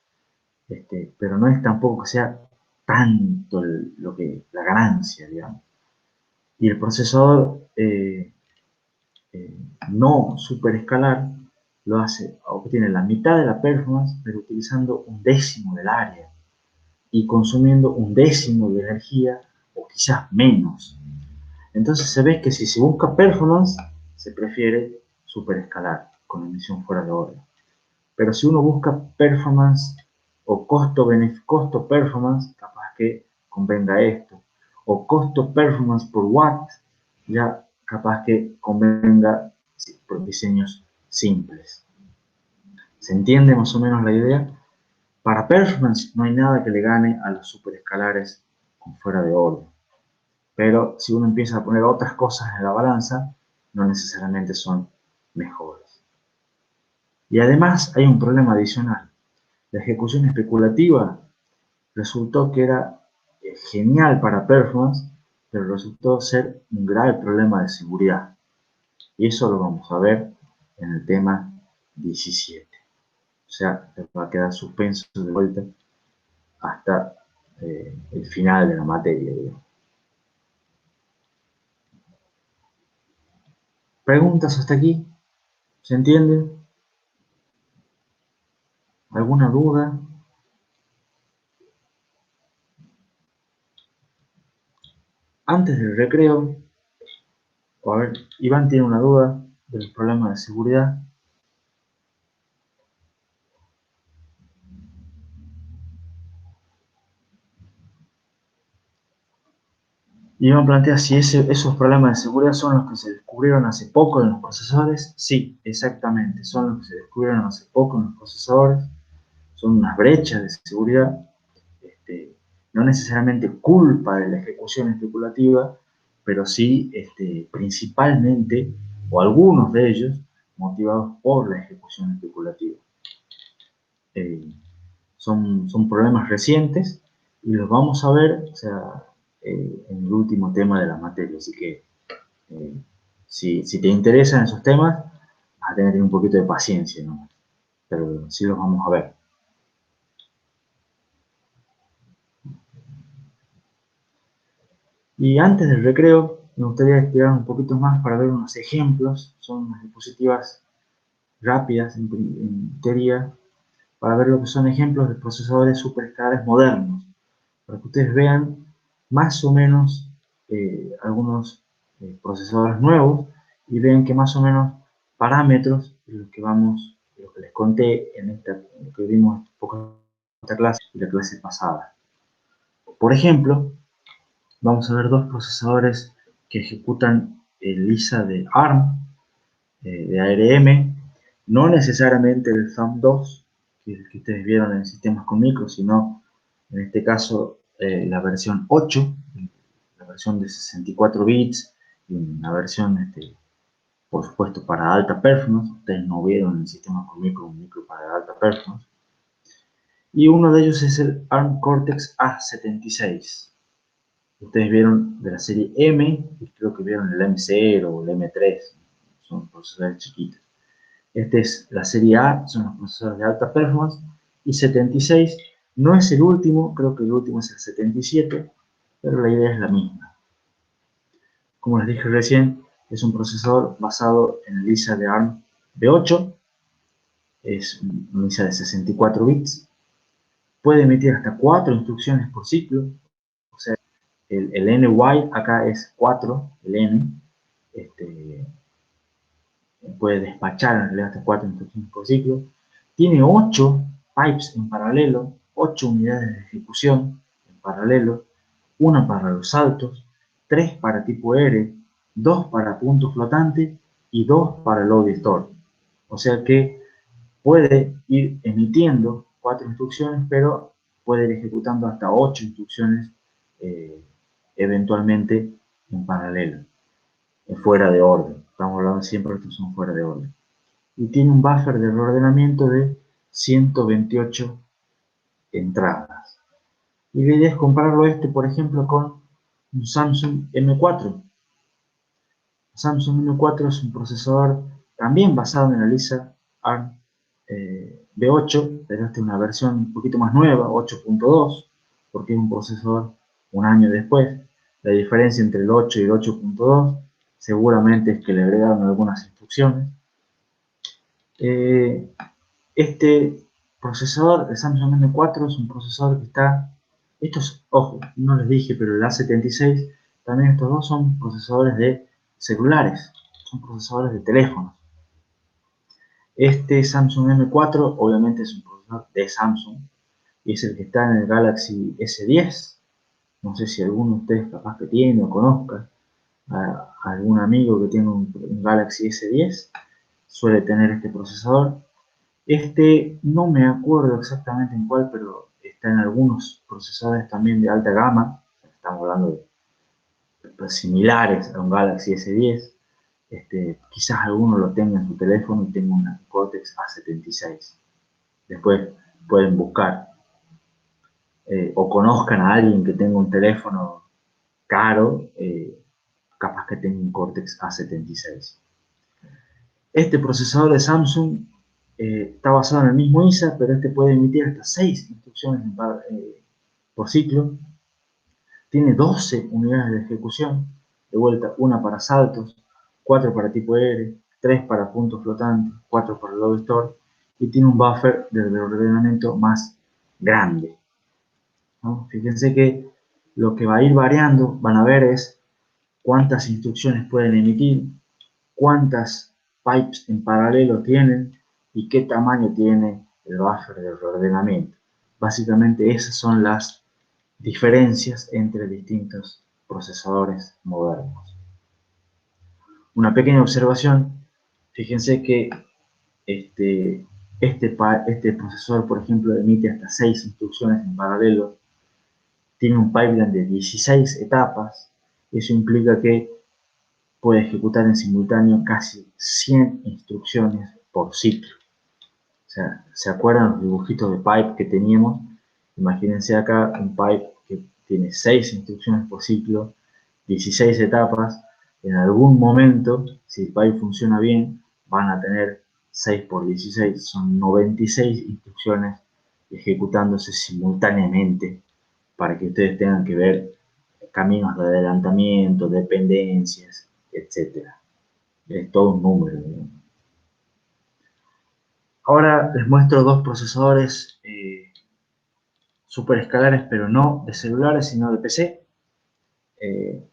pero no es tampoco que sea tanto la ganancia, digamos. Y el procesador no superescalar lo hace, obtiene la mitad de la performance, pero utilizando un décimo del área y consumiendo un décimo de energía o quizás menos. Entonces se ve que si se busca performance, se prefiere superescalar con emisión fuera de orden. Pero si uno busca performance o costo-performance, capaz que convenga esto. O costo-performance por watt, ya capaz que convenga por diseños simples. ¿Se entiende más o menos la idea? Para performance no hay nada que le gane a los superescalares con fuera de orden. Pero si uno empieza a poner otras cosas en la balanza, no necesariamente son mejores. Y además hay un problema adicional. La ejecución especulativa resultó que era genial para performance, pero resultó ser un grave problema de seguridad. Y eso lo vamos a ver en el tema 17. O sea, va a quedar suspenso de vuelta hasta el final de la materia, digamos. ¿Preguntas hasta aquí? ¿Se entiende? ¿Alguna duda? Antes del recreo, a ver, Iván tiene una duda del problema de seguridad. Y me plantea si esos problemas de seguridad son los que se descubrieron hace poco en los procesadores. Sí, exactamente, son los que se descubrieron hace poco en los procesadores. Son unas brechas de seguridad, no necesariamente culpa de la ejecución especulativa, pero sí principalmente, o algunos de ellos, motivados por la ejecución especulativa. Son problemas recientes y los vamos a ver, o sea, en el último tema de la materia. Así que si te interesan esos temas, vas a tener un poquito de paciencia, ¿no? Pero sí los vamos a ver. Y antes del recreo, me gustaría explorar un poquito más para ver unos ejemplos. Son unas diapositivas rápidas en teoría, para ver lo que son ejemplos de procesadores superescalares modernos, para que ustedes vean más o menos algunos procesadores nuevos y vean que más o menos parámetros de los que los que les conté en lo que vimos esta clase y la clase pasada. Por ejemplo, vamos a ver dos procesadores que ejecutan el ISA de ARM, de ARM, no necesariamente el THUMB2, que ustedes vieron en sistemas con micro, sino en este caso la versión 8, la versión de 64 bits, y una versión, por supuesto, para alta performance. Ustedes no vieron el sistema con micro, un micro para alta performance. Y uno de ellos es el ARM Cortex A76. Ustedes vieron de la serie M, y creo que vieron el M0 o el M3, son procesadores chiquitos. Esta es la serie A, son los procesadores de alta performance, y 76 no es el último, creo que el último es el 77, pero la idea es la misma. Como les dije recién, es un procesador basado en el ISA de ARM V8, es un ISA de 64 bits, puede emitir hasta 4 instrucciones por ciclo, o sea, el NY acá es 4, el N, puede despachar en realidad hasta 4 instrucciones por ciclo, tiene 8 pipes en paralelo, 8 unidades de ejecución en paralelo, una para los saltos, 3 para tipo R, 2 para punto flotante y 2 para load store. O sea que puede ir emitiendo 4 instrucciones, pero puede ir ejecutando hasta 8 instrucciones eventualmente en paralelo, fuera de orden. Estamos hablando siempre de estos son fuera de orden. Y tiene un buffer de reordenamiento de 128 entradas. Y la idea es compararlo por ejemplo, con un Samsung M4. Samsung M4 es un procesador también basado en la lisa ARM V8, pero esta es una versión un poquito más nueva, 8.2, porque es un procesador un año después. La diferencia entre el 8 y el 8.2 seguramente es que le agregaron algunas instrucciones. Este procesador de Samsung M4 es un procesador que está, estos, ojo, no les dije, pero el A76, también estos dos son procesadores de celulares, son procesadores de teléfonos. Este Samsung M4 obviamente es un procesador de Samsung y es el que está en el Galaxy S10. No sé si alguno de ustedes capaz que tiene o conozca a algún amigo que tiene un Galaxy S10, suele tener este procesador. No me acuerdo exactamente en cuál, pero está en algunos procesadores también de alta gama. Estamos hablando de similares a un Galaxy S10. Quizás alguno lo tenga en su teléfono y tenga una Cortex A76. Después pueden buscar o conozcan a alguien que tenga un teléfono caro, capaz que tenga un Cortex A76. Este procesador de Samsung está basado en el mismo ISA, pero puede emitir hasta 6 instrucciones por ciclo. Tiene 12 unidades de ejecución, de vuelta, una para saltos, 4 para tipo R, 3 para puntos flotantes, 4 para load store, y tiene un buffer de reordenamiento más grande, ¿no? Fíjense que lo que va a ir variando, van a ver, es cuántas instrucciones pueden emitir, cuántas pipes en paralelo tienen y qué tamaño tiene el buffer de reordenamiento. Básicamente esas son las diferencias entre distintos procesadores modernos. Una pequeña observación, fíjense que este procesador, por ejemplo, emite hasta 6 instrucciones en paralelo, tiene un pipeline de 16 etapas, eso implica que puede ejecutar en simultáneo casi 100 instrucciones por ciclo. O sea, ¿se acuerdan los dibujitos de pipe que teníamos? Imagínense acá un pipe que tiene 6 instrucciones por ciclo, 16 etapas. En algún momento, si el pipe funciona bien, van a tener 6 por 16, son 96 instrucciones ejecutándose simultáneamente para que ustedes tengan que ver caminos de adelantamiento, dependencias, etc. Es todo un número, ¿no? Ahora les muestro dos procesadores super escalares, pero no de celulares, sino de PC.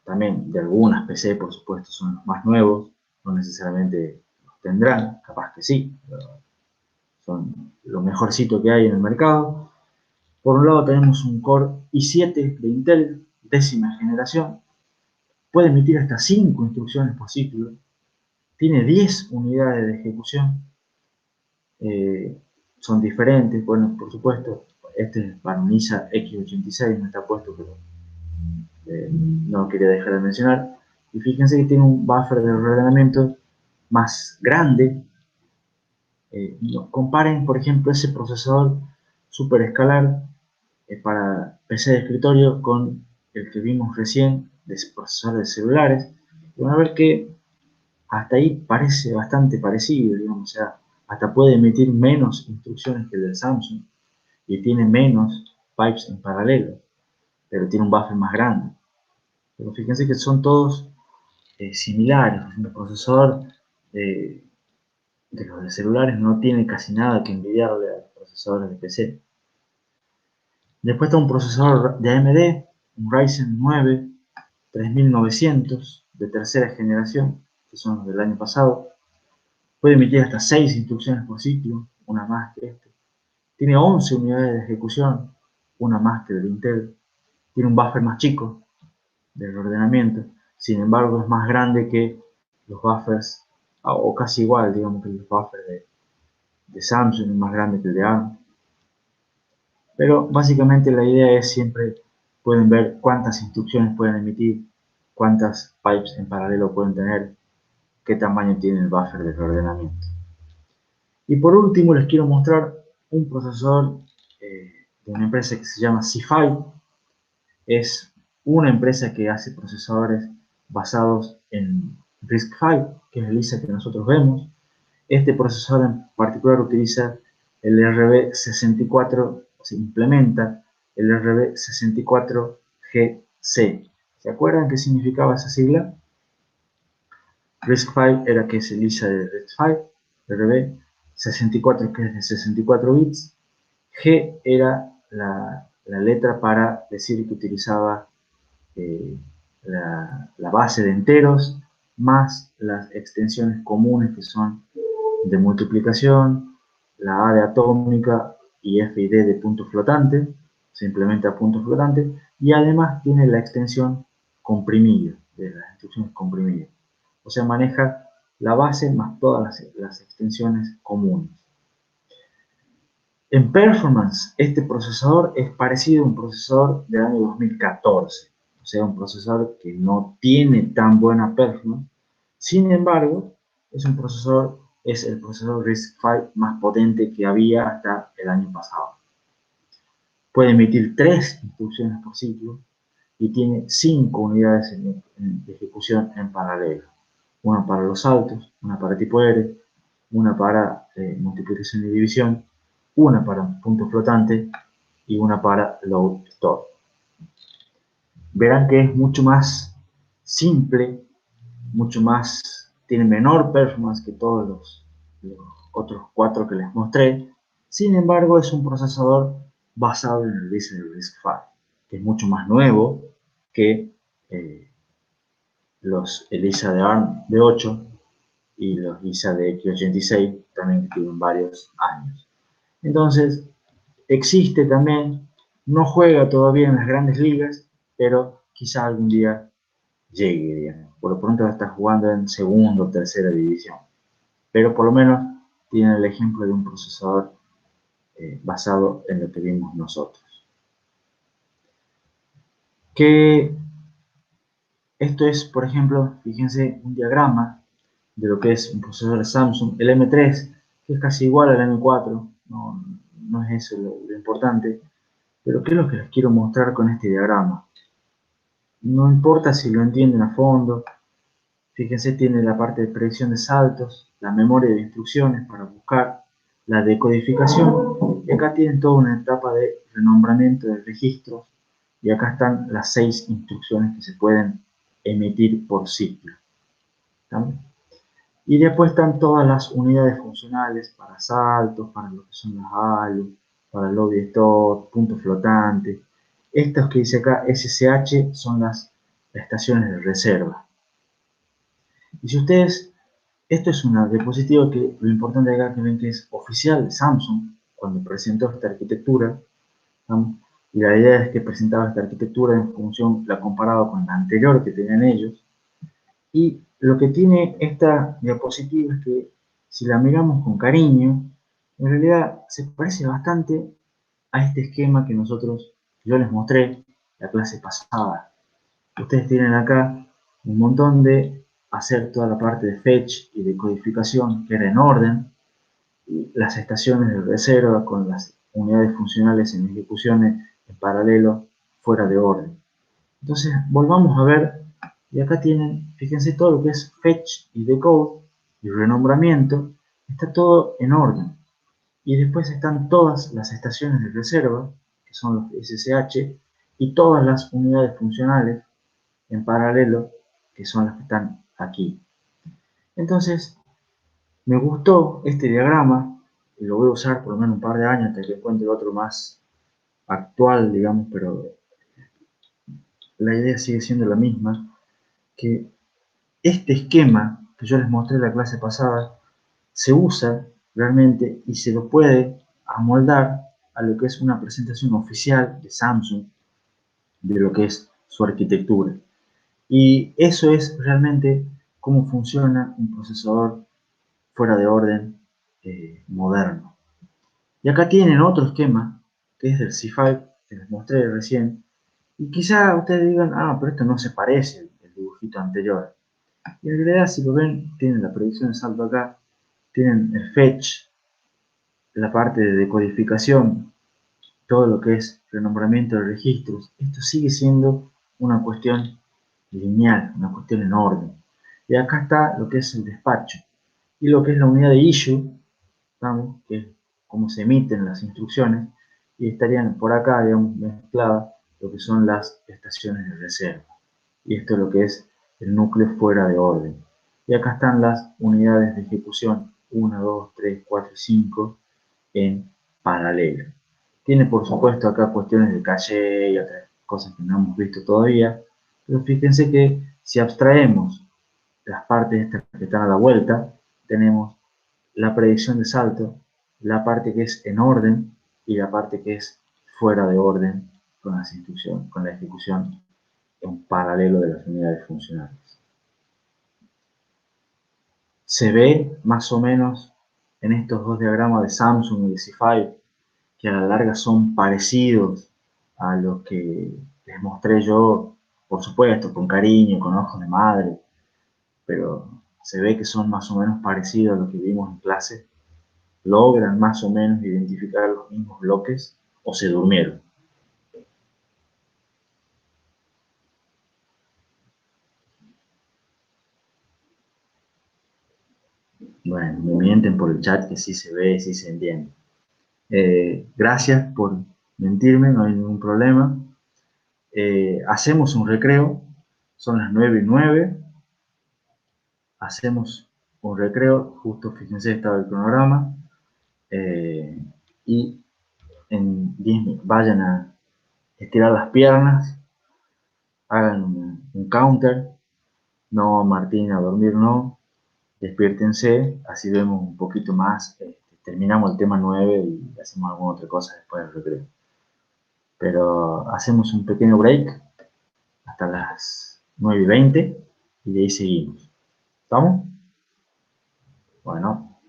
También de algunas PC, por supuesto, son los más nuevos, no necesariamente los tendrán, capaz que sí, pero son lo mejorcito que hay en el mercado. Por un lado tenemos un Core i7 de Intel, 10ª generación, puede emitir hasta 5 instrucciones por ciclo, tiene 10 unidades de ejecución, son diferentes, bueno, por supuesto, este es para un ISA x86, no está puesto, pero no lo quería dejar de mencionar. Y fíjense que tiene un buffer de ordenamiento más grande. Comparen, por ejemplo, ese procesador super escalar para PC de escritorio con el que vimos recién de procesadores de celulares. Y van a ver que hasta ahí parece bastante parecido, digamos, o sea, hasta puede emitir menos instrucciones que el del Samsung y tiene menos pipes en paralelo, pero tiene un buffer más grande. Pero fíjense que son todos similares. El procesador de los de celulares no tiene casi nada que envidiarle a los procesadores de PC. Después está un procesador de AMD, un Ryzen 9 3900 de tercera generación, que son los del año pasado. Puede emitir hasta 6 instrucciones por ciclo, una más que este. Tiene 11 unidades de ejecución, una más que el de Intel. Tiene un buffer más chico del ordenamiento, sin embargo es más grande que los buffers, o casi igual, digamos, que los buffers de Samsung, es más grande que el de ARM. Pero básicamente la idea es siempre, pueden ver cuántas instrucciones pueden emitir, cuántas pipes en paralelo pueden tener, qué tamaño tiene el buffer del ordenamiento. Y por último les quiero mostrar un procesador de una empresa que se llama C5. Es una empresa que hace procesadores basados en RISC-V, que es el ISA que nosotros vemos. Este procesador en particular utiliza el RB64, se implementa el RB64GC. ¿Se acuerdan qué significaba esa sigla? RISC-V era que es el ISA de RISC-V, RB64 que es de 64 bits, G era la letra para decir que utilizaba la base de enteros más las extensiones comunes que son de multiplicación, la A de atómica y F y D de punto flotante, se implementa a punto flotante, y además tiene la extensión comprimida, de las instrucciones comprimidas. O sea, maneja la base más todas las extensiones comunes. En performance, este procesador es parecido a un procesador del año 2014, o sea, un procesador que no tiene tan buena performance. Sin embargo, es el procesador RISC-V más potente que había hasta el año pasado. Puede emitir 3 instrucciones por ciclo y tiene 5 unidades de ejecución en paralelo. Una para los saltos, una para tipo R, una para multiplicación y división, una para punto flotante y una para load store. Verán que es mucho más simple, tiene menor performance que todos los otros 4 que les mostré. Sin embargo, es un procesador basado en el ISA de RISC-V, que es mucho más nuevo que el ISA de ARM de 8 y los ISA de x86 también que tienen varios años. Entonces, existe también, no juega todavía en las grandes ligas, pero quizá algún día llegue, digamos. Por lo pronto está jugando en segunda o tercera división. Pero por lo menos tiene el ejemplo de un procesador basado en lo que vimos nosotros. Que esto es, por ejemplo, fíjense, un diagrama de lo que es un procesador de Samsung, el M3, que es casi igual al M4, no es eso lo importante, pero ¿qué es lo que les quiero mostrar con este diagrama? No importa si lo entienden a fondo, fíjense, tiene la parte de predicción de saltos, la memoria de instrucciones para buscar, la decodificación, y acá tienen toda una etapa de renombramiento de registros, y acá están las 6 instrucciones que se pueden emitir por ciclo. ¿Está? Y después están todas las unidades funcionales para saltos, para lo que son las ALU, para el lobby stop, punto flotante. Estos que dice acá, SSH, son las estaciones de reserva. Y si ustedes, esto es una diapositiva que lo importante acá que ven que es oficial de Samsung, cuando presentó esta arquitectura, ¿no? Y la idea es que presentaba esta arquitectura en función, la comparaba con la anterior que tenían ellos. Y lo que tiene esta diapositiva es que si la miramos con cariño, en realidad se parece bastante a este esquema que yo les mostré la clase pasada. Ustedes tienen acá un montón de hacer toda la parte de fetch y de codificación que era en orden, y las estaciones de reserva con las unidades funcionales en ejecuciones en paralelo fuera de orden. Entonces, volvamos a ver, y acá tienen, fíjense todo lo que es fetch y decode y renombramiento, está todo en orden. Y después están todas las estaciones de reserva, que son los SSH, y todas las unidades funcionales en paralelo, que son las que están aquí. Entonces, me gustó este diagrama, y lo voy a usar por lo menos un par de años hasta que encuentre otro más actual, digamos, pero la idea sigue siendo la misma, que este esquema que yo les mostré en la clase pasada se usa realmente y se lo puede amoldar a lo que es una presentación oficial de Samsung de lo que es su arquitectura. Y eso es realmente cómo funciona un procesador fuera de orden moderno. Y acá tienen otro esquema, que es del C5, que les mostré recién, y quizá ustedes digan, ah, pero esto no se parece al dibujito anterior. Y en realidad, si lo ven, tienen la predicción de salto acá, tienen el fetch, la parte de decodificación, todo lo que es renombramiento de registros. Esto sigue siendo una cuestión lineal, una cuestión en orden. Y acá está lo que es el despacho y lo que es la unidad de issue, ¿estamos? Que es cómo se emiten las instrucciones, y estarían por acá, digamos, mezcladas lo que son las estaciones de reserva. Y esto es lo que es el núcleo fuera de orden. Y acá están las unidades de ejecución 1, 2, 3, 4 y 5 en paralelo. Tiene por supuesto acá cuestiones de caché y otras cosas que no hemos visto todavía, pero fíjense que si abstraemos las partes estas que están a la vuelta, tenemos la predicción de salto, la parte que es en orden y la parte que es fuera de orden con las instrucciones, con la ejecución en paralelo de las unidades funcionales. Se ve más o menos en estos dos diagramas de Samsung y de C5 que a la larga son parecidos a los que les mostré yo, por supuesto, con cariño, con ojos de madre, pero se ve que son más o menos parecidos a lo que vimos en clase. Logran más o menos identificar los mismos bloques o se durmieron. Bueno, me mienten por el chat que sí se ve, sí se entiende. Gracias por mentirme, no hay ningún problema. Hacemos un recreo, son las 9:09. Hacemos un recreo, justo fíjense, estaba el cronograma. Y en 10 minutos vayan a estirar las piernas, hagan un counter. No, Martín, a dormir no. Despiértense, así vemos un poquito más. Terminamos el tema 9 y hacemos alguna otra cosa después del recreo. Pero hacemos un pequeño break hasta las 9:20 y de ahí seguimos. ¿Estamos? Bueno,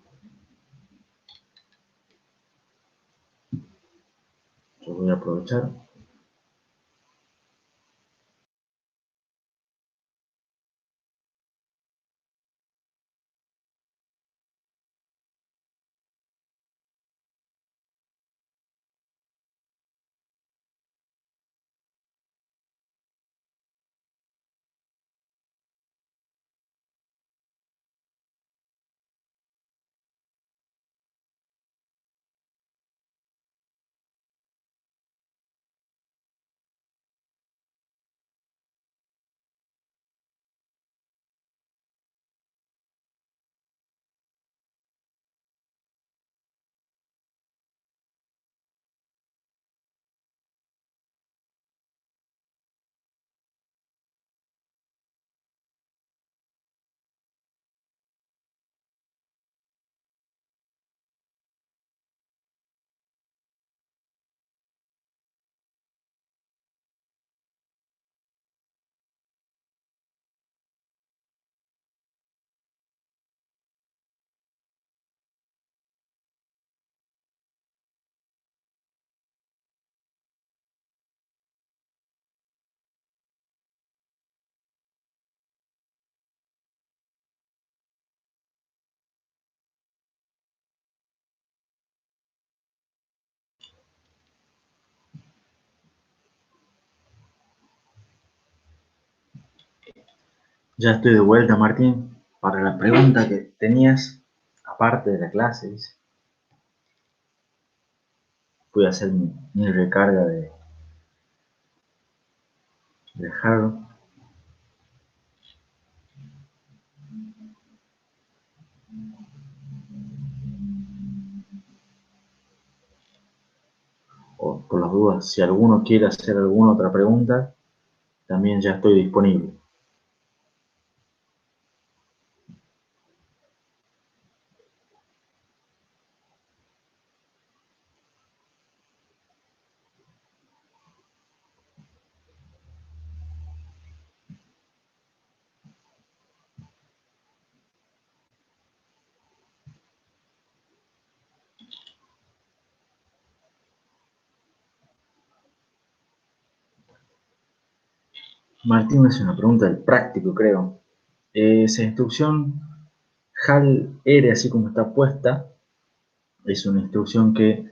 yo voy a aprovechar. Ya estoy de vuelta, Martín, para la pregunta que tenías, aparte de la clase. Fui a hacer mi recarga de Hard. O por las dudas, si alguno quiere hacer alguna otra pregunta, también ya estoy disponible. Martín me hace una pregunta del práctico, creo. Esa instrucción HAL R, así como está puesta, es una instrucción que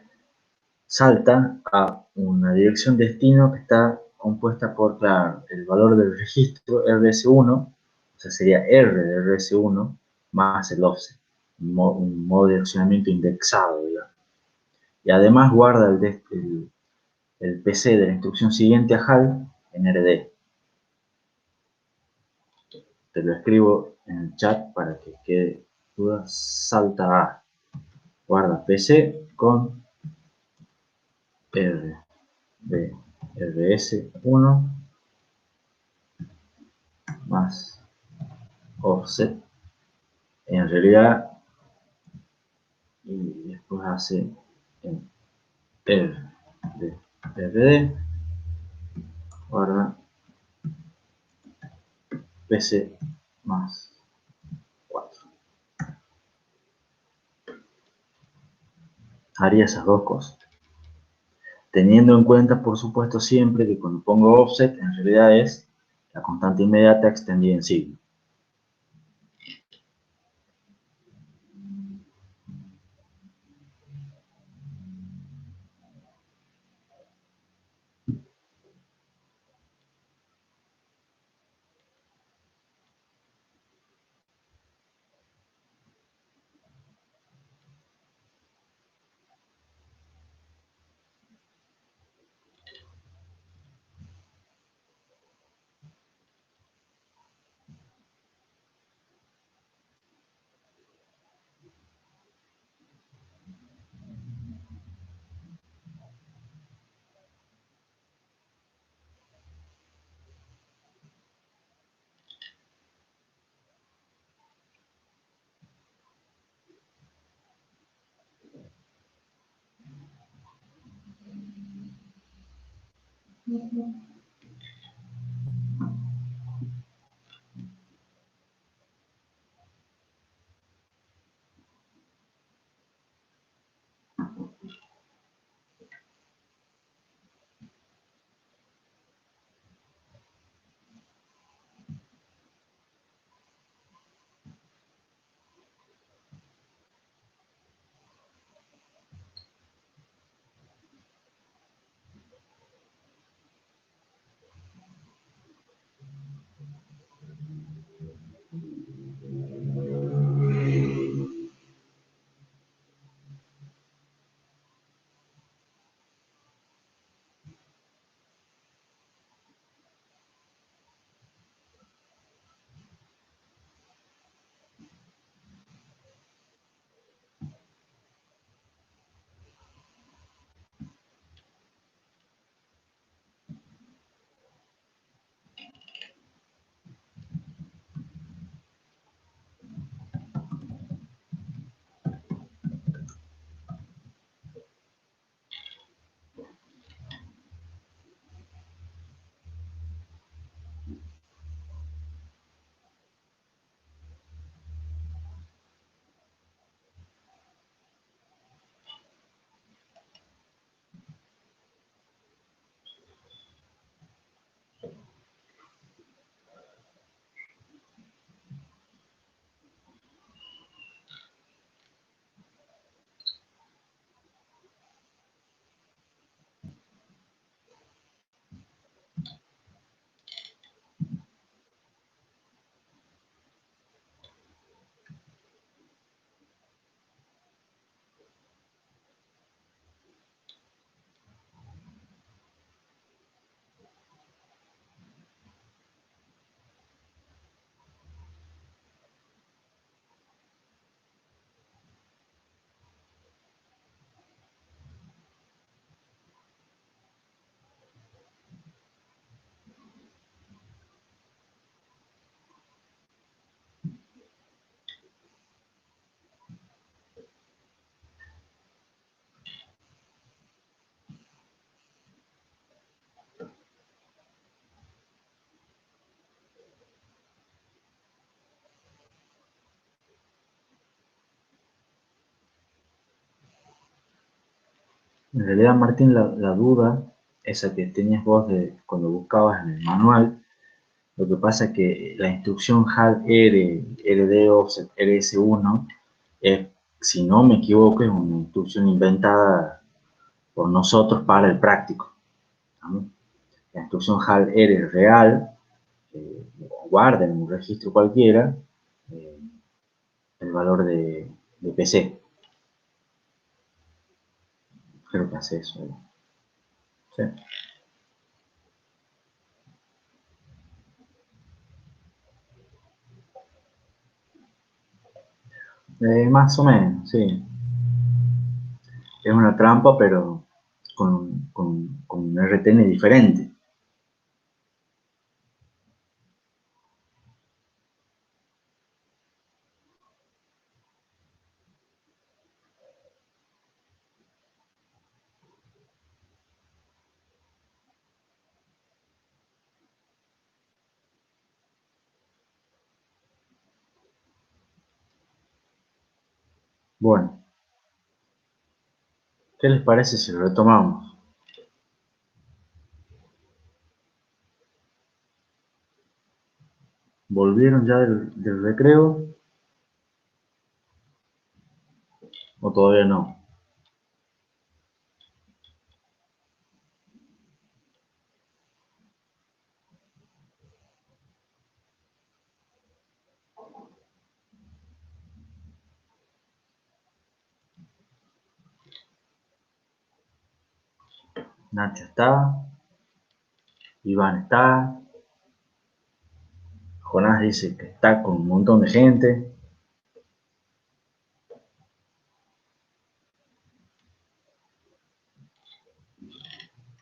salta a una dirección destino que está compuesta por el valor del registro RS1, o sea, sería R de RS1 más el offset, un modo de accionamiento indexado, digamos. Y además guarda el PC de la instrucción siguiente a HAL en RD. Te lo escribo en el chat para que quede duda. Salta a guarda PC con RS1 más offset. En realidad, y después hace en RD, guarda PC más 4. Haría esas dos cosas. Teniendo en cuenta, por supuesto, siempre que cuando pongo offset, en realidad es la constante inmediata extendida en signo. En realidad, Martín, la duda, esa que tenías vos de cuando buscabas en el manual, lo que pasa es que la instrucción HAL-R, RD offset RS1, es, si no me equivoco, es una instrucción inventada por nosotros para el práctico, ¿no? La instrucción HAL-R real, guarda en un registro cualquiera eh, el valor de PC. Creo que hace eso. ¿Sí? Más o menos, sí. Es una trampa, pero con un RTN diferente. Bueno, ¿qué les parece si lo retomamos? ¿Volvieron ya del recreo o todavía no? Nacho está, Iván está, Jonás dice que está con un montón de gente.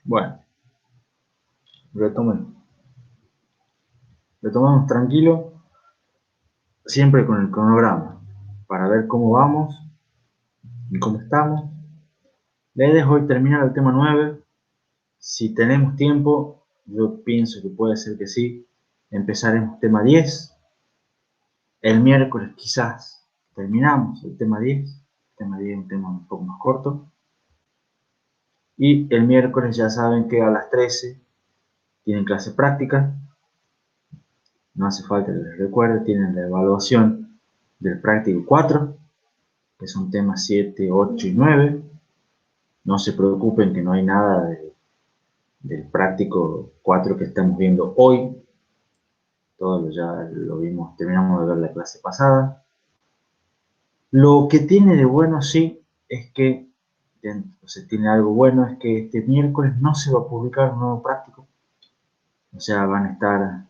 Bueno, retomen. Retomamos tranquilo, siempre con el cronograma, para ver cómo vamos y cómo estamos. La idea es hoy terminar el tema 9. Si tenemos tiempo, yo pienso que puede ser que sí, empezaremos tema 10. El miércoles quizás terminamos el tema 10. El tema 10 es un tema un poco más corto. Y el miércoles ya saben que a las 13 tienen clase práctica. No hace falta que les recuerde, tienen la evaluación del práctico 4, que son temas 7, 8 y 9. No se preocupen que no hay nada del práctico 4 que estamos viendo hoy. Todo ya lo vimos, terminamos de ver la clase pasada. Lo que tiene de bueno, sí, es que, o sea, tiene algo bueno, es que este miércoles no se va a publicar un nuevo práctico. O sea, van a estar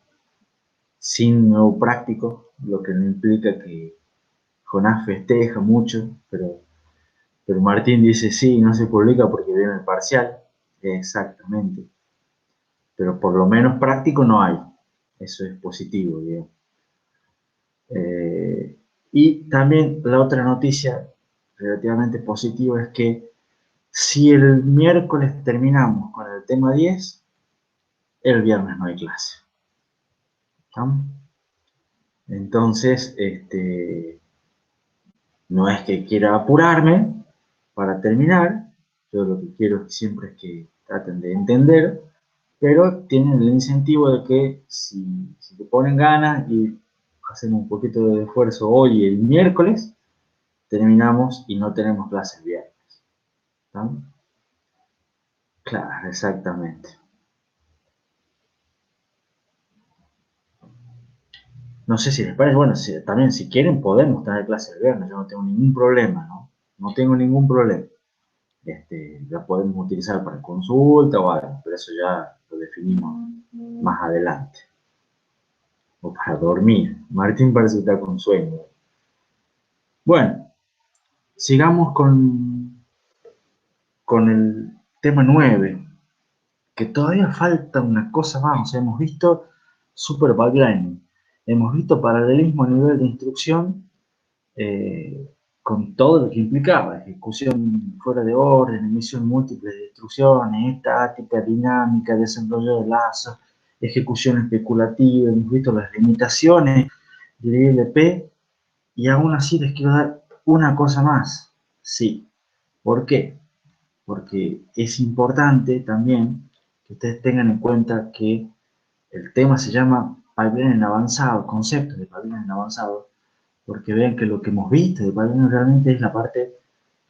sin nuevo práctico, lo que no implica que Jonás festeja mucho, pero Martín dice sí, no se publica porque viene el parcial. Exactamente. Pero por lo menos práctico no hay. Eso es positivo, digamos. Y también la otra noticia relativamente positiva es que si el miércoles terminamos con el tema 10, el viernes no hay clase. ¿No? Entonces, no es que quiera apurarme para terminar, yo lo que quiero siempre es que traten de entender, pero tienen el incentivo de que si te ponen ganas y hacen un poquito de esfuerzo hoy, el miércoles, terminamos y no tenemos clases viernes. ¿No? Claro, exactamente. No sé si les parece, bueno, también si quieren podemos tener clases el viernes, yo no tengo ningún problema, ¿no? No tengo ningún problema. La podemos utilizar para consulta o algo, pero eso ya lo definimos más adelante. O para dormir. Martín parece que está con sueño. Bueno, sigamos con el tema 9, que todavía falta una cosa más. O sea, hemos visto super backlining, hemos visto paralelismo a nivel de instrucción, eh, con todo lo que implicaba, ejecución fuera de orden, emisión múltiple de instrucciones, estática, dinámica, desarrollo de lazos, ejecución especulativa, hemos visto las limitaciones del ILP, y aún así les quiero dar una cosa más. Sí. ¿Por qué? porque es importante también que ustedes tengan en cuenta que el tema se llama pipeline avanzado, conceptos de pipeline avanzado, porque vean que lo que hemos visto de pipeline realmente es la parte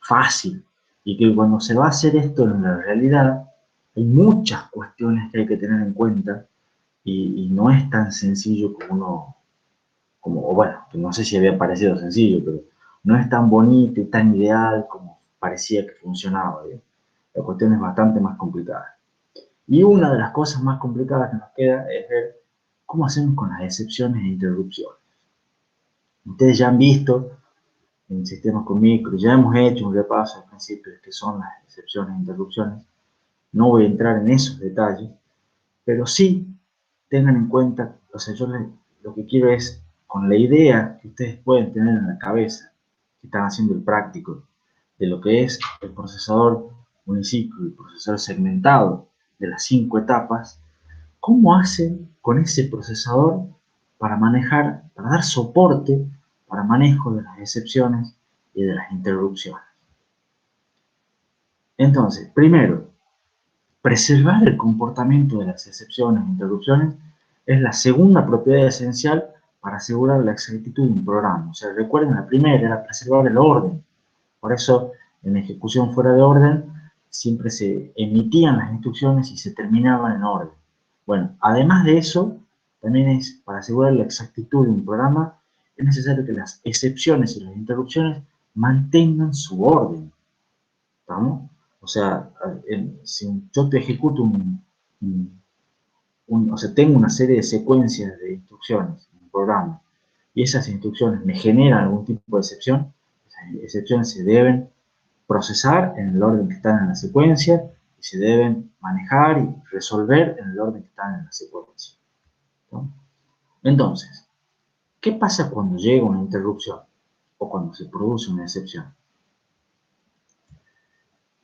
fácil, y que cuando se va a hacer esto en la realidad, hay muchas cuestiones que hay que tener en cuenta, y no es tan sencillo como uno, como, bueno, que no sé si había parecido sencillo, pero no es tan bonito y tan ideal como parecía que funcionaba, ¿eh? La cuestión es bastante más complicada. Y una de las cosas más complicadas que nos queda es ver cómo hacemos con las excepciones e interrupciones. Ustedes ya han visto en sistemas con micro, ya hemos hecho un repaso al principio de qué son las excepciones e interrupciones. No voy a entrar en esos detalles, pero sí tengan en cuenta, o sea, lo que quiero es, con la idea que ustedes pueden tener en la cabeza, que están haciendo el práctico, de lo que es el procesador uniciclo, el procesador segmentado de las 5 etapas, ¿cómo hacen con ese procesador para manejar, para dar soporte para manejo de las excepciones y de las interrupciones? Entonces, primero, preservar el comportamiento de las excepciones e interrupciones es la segunda propiedad esencial para asegurar la exactitud de un programa. O sea, recuerden, la primera era preservar el orden. Por eso, en ejecución fuera de orden, siempre se emitían las instrucciones y se terminaban en orden. Bueno, además de eso, también es para asegurar la exactitud de un programa, es necesario que las excepciones y las interrupciones mantengan su orden. ¿Estamos? O sea, si yo te ejecuto o sea, tengo una serie de secuencias de instrucciones en un programa y esas instrucciones me generan algún tipo de excepción, esas excepciones se deben procesar en el orden que están en la secuencia y se deben manejar y resolver en el orden que están en la secuencia, ¿no? Entonces, ¿qué pasa cuando llega una interrupción o cuando se produce una excepción?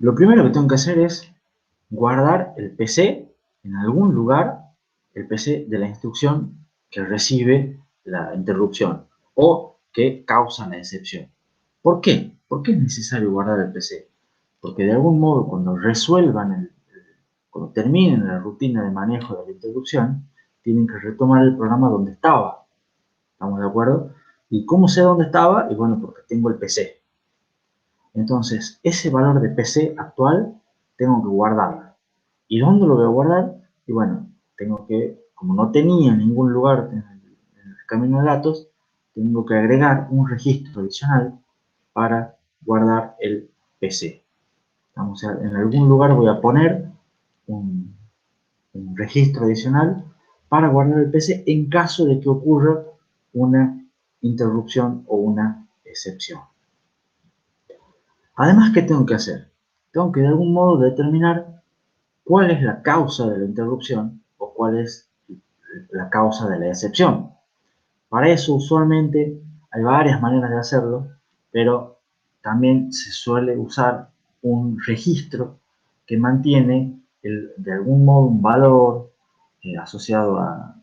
Lo primero que tengo que hacer es guardar el PC en algún lugar, el PC de la instrucción que recibe la interrupción o que causa la excepción. ¿Por qué? ¿Por qué es necesario guardar el PC? Porque de algún modo cuando resuelvan, cuando terminen la rutina de manejo de la interrupción, tienen que retomar el programa donde estaba. ¿Estamos de acuerdo? ¿Y cómo sé dónde estaba? Y bueno, porque tengo el PC. Entonces, ese valor de PC actual tengo que guardarlo. ¿Y dónde lo voy a guardar? Y bueno, tengo que, como no tenía ningún lugar en el camino de datos, tengo que agregar un registro adicional para guardar el PC. Vamos a, en algún lugar voy a poner un, un registro adicional para guardar el PC en caso de que ocurra una interrupción o una excepción. Además, ¿qué tengo que hacer? Tengo que de algún modo determinar cuál es la causa de la interrupción o cuál es la causa de la excepción. Para eso usualmente hay varias maneras de hacerlo, pero también se suele usar un registro que mantiene de algún modo un valor asociado a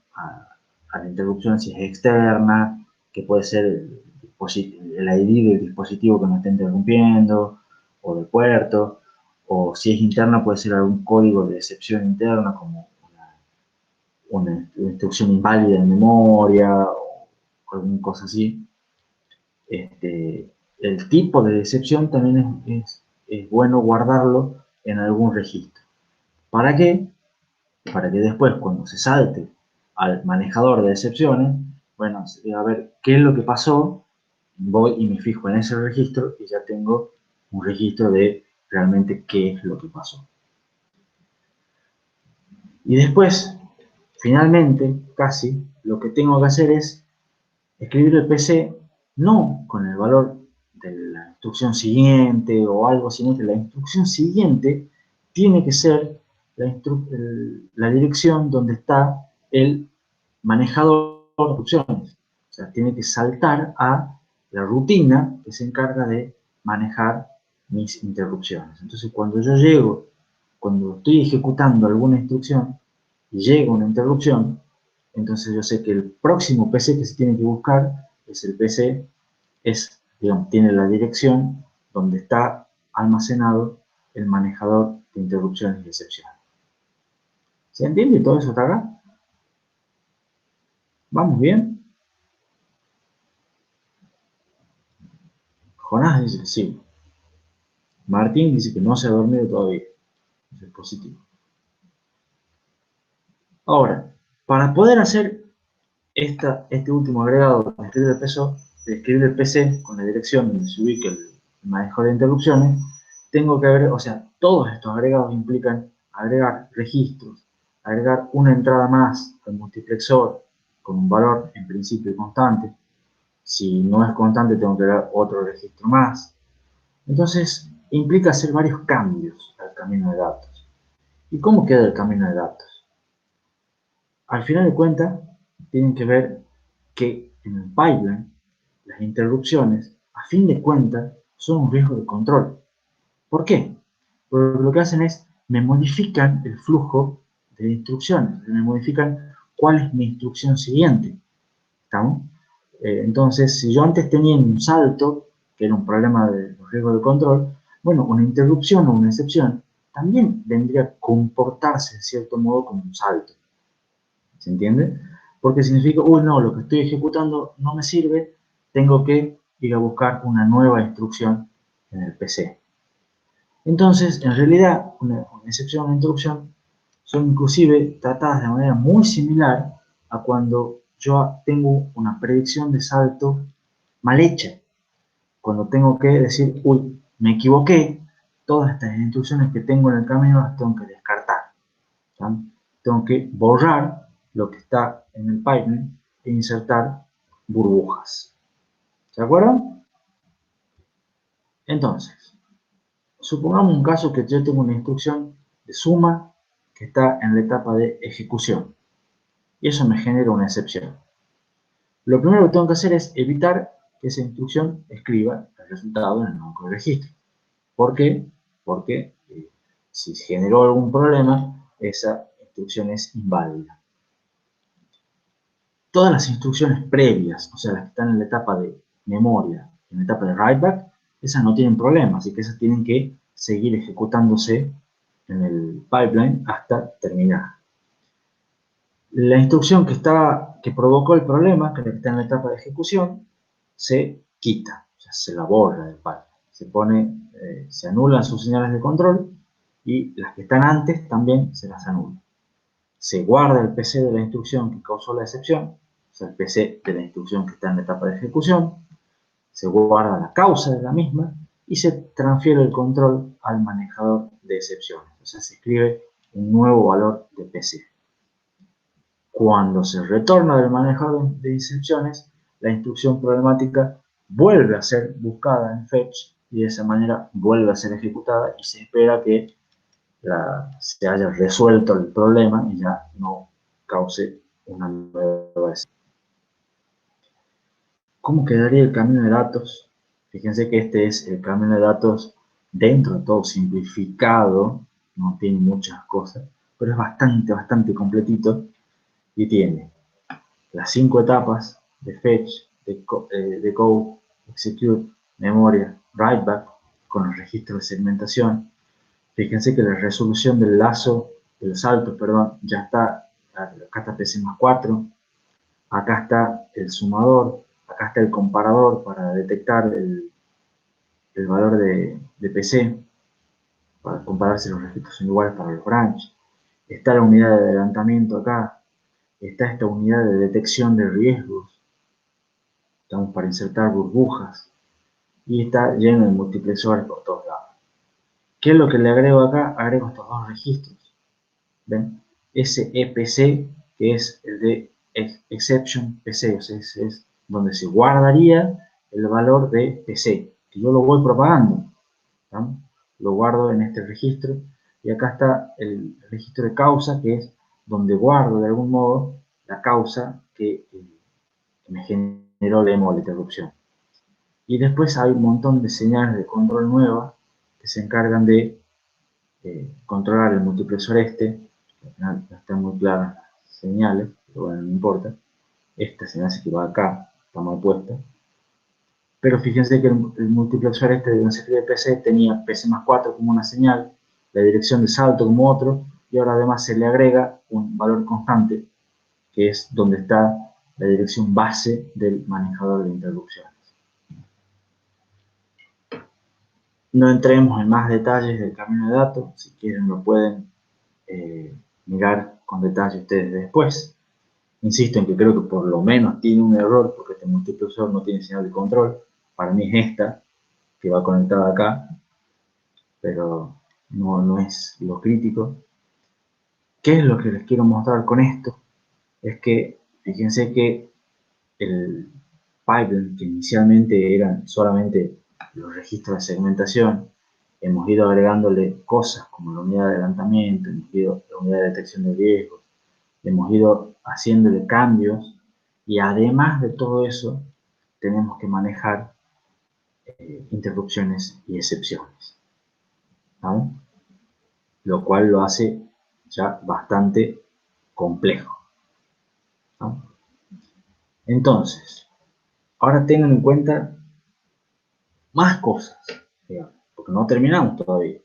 la interrupción si es externa, que puede ser el ID del dispositivo que me está interrumpiendo o del puerto, o si es interna puede ser algún código de excepción interna como una instrucción inválida en memoria o alguna cosa así. El tipo de excepción también es bueno guardarlo en algún registro. ¿Para qué? Para que después, cuando se salte al manejador de excepciones, bueno, a ver qué es lo que pasó, voy y me fijo en ese registro y ya tengo un registro de realmente qué es lo que pasó. Y después, finalmente, casi, lo que tengo que hacer es escribir el PC no con el valor de la instrucción siguiente o algo, sino que la instrucción siguiente tiene que ser la dirección donde está el manejador de instrucciones. O sea, tiene que saltar a la rutina que se encarga de manejar mis interrupciones. Entonces, cuando yo llego, cuando estoy ejecutando alguna instrucción y llega una interrupción, entonces yo sé que el próximo PC que se tiene que buscar es el PC, digamos, tiene la dirección donde está almacenado el manejador de interrupciones y excepciones. ¿Se entiende todo eso hasta acá? ¿Vamos bien? Jonás dice que sí. Martín dice que no se ha dormido todavía. Eso es positivo. Ahora, para poder hacer este último agregado de escribir el PC con la dirección donde se ubique el manejador de interrupciones, tengo que agregar, o sea, todos estos agregados implican agregar registros, agregar una entrada más al multiplexor con un valor en principio constante. Si no es constante, tengo que agregar otro registro más. Entonces, implica hacer varios cambios al camino de datos. ¿Y cómo queda el camino de datos? Al final de cuentas, tienen que ver que en el pipeline, las interrupciones, a fin de cuentas, son un riesgo de control. ¿Por qué? Porque lo que hacen es, me modifican el flujo de instrucciones, me modifican cuál es mi instrucción siguiente. ¿Estamos? Entonces, si yo antes tenía un salto, que era un problema de los riesgos de control, bueno, una interrupción o una excepción también vendría a comportarse en cierto modo como un salto. ¿Se entiende? Porque significa, uy, no, lo que estoy ejecutando no me sirve, tengo que ir a buscar una nueva instrucción en el PC. Entonces, en realidad, una excepción o una interrupción son inclusive tratadas de manera muy similar a cuando yo tengo una predicción de salto mal hecha. Cuando tengo que decir, uy, me equivoqué, todas estas instrucciones que tengo en el camino las tengo que descartar. ¿Sí? Tengo que borrar lo que está en el pipeline e insertar burbujas. ¿Se acuerdan? Entonces, supongamos un caso que yo tengo una instrucción de suma que está en la etapa de ejecución y eso me genera una excepción. Lo primero que tengo que hacer es evitar que esa instrucción escriba el resultado en el banco de registro. ¿Por qué? Porque si generó algún problema, esa instrucción es inválida. Todas las instrucciones previas, o sea, las que están en la etapa de memoria, en la etapa de writeback, esas no tienen problema, así que esas tienen que seguir ejecutándose en el pipeline hasta terminar. La instrucción que provocó el problema, que está en la etapa de ejecución, se quita, o sea, se la borra del pipeline. Se anulan sus señales de control y las que están antes también se las anulan. Se guarda el PC de la instrucción que causó la excepción, o sea, el PC de la instrucción que está en la etapa de ejecución, se guarda la causa de la misma y se transfiere el control al manejador de excepciones. O sea, se escribe un nuevo valor de PC. Cuando se retorna del manejador de excepciones, la instrucción problemática vuelve a ser buscada en fetch y de esa manera vuelve a ser ejecutada y se espera que se haya resuelto el problema y ya no cause una nueva excepción. ¿Cómo quedaría el camino de datos? Fíjense que este es el camino de datos dentro de todo simplificado, no tiene muchas cosas, pero es bastante completito y tiene las 5 etapas de fetch, decode, execute, memoria, writeback, con los registros de segmentación. Fíjense que la resolución del lazo, de los saltos, perdón, ya está, acá está PC más 4, acá está el sumador, acá está el comparador para detectar el valor de PC, para comparar si los registros son iguales para los branch. Está la unidad de adelantamiento acá, está esta unidad de detección de riesgos, estamos para insertar burbujas, y está lleno de multiplexores por todos lados. ¿Qué es lo que le agrego acá? Agrego estos dos registros. ¿Ven? Ese EPC, que es el de exception PC, o sea, es donde se guardaría el valor de PC, que yo lo voy propagando. ¿no? Lo guardo en este registro, y acá está el registro de causa, que es donde guardo de algún modo la causa que me generó la interrupción. Y después hay un montón de señales de control nuevas que se encargan de controlar el multiplexor este. Al final no están muy claras las señales, pero bueno, no importa. Esta señal se que va acá, está mal puesta. Pero fíjense que el multiplexor este de un circuito de PC tenía PC+4 como una señal, la dirección de salto como otro, y ahora además se le agrega un valor constante, que es donde está la dirección base del manejador de interrupciones. No entremos en más detalles del camino de datos, si quieren lo pueden mirar con detalle ustedes después. Insisto en que creo que por lo menos tiene un error, porque este multiplexor no tiene señal de control. Para mí es esta, que va conectada acá, pero no es lo crítico. ¿Qué es lo que les quiero mostrar con esto? Es que, fíjense que el pipeline, que inicialmente eran solamente los registros de segmentación, hemos ido agregándole cosas como la unidad de adelantamiento, hemos ido la unidad de detección de riesgos, hemos ido haciéndole cambios, y además de todo eso, tenemos que manejar interrupciones y excepciones, ¿vale? Lo cual lo hace ya bastante complejo, ¿no? Entonces, ahora tengan en cuenta más cosas, digamos, porque no terminamos todavía.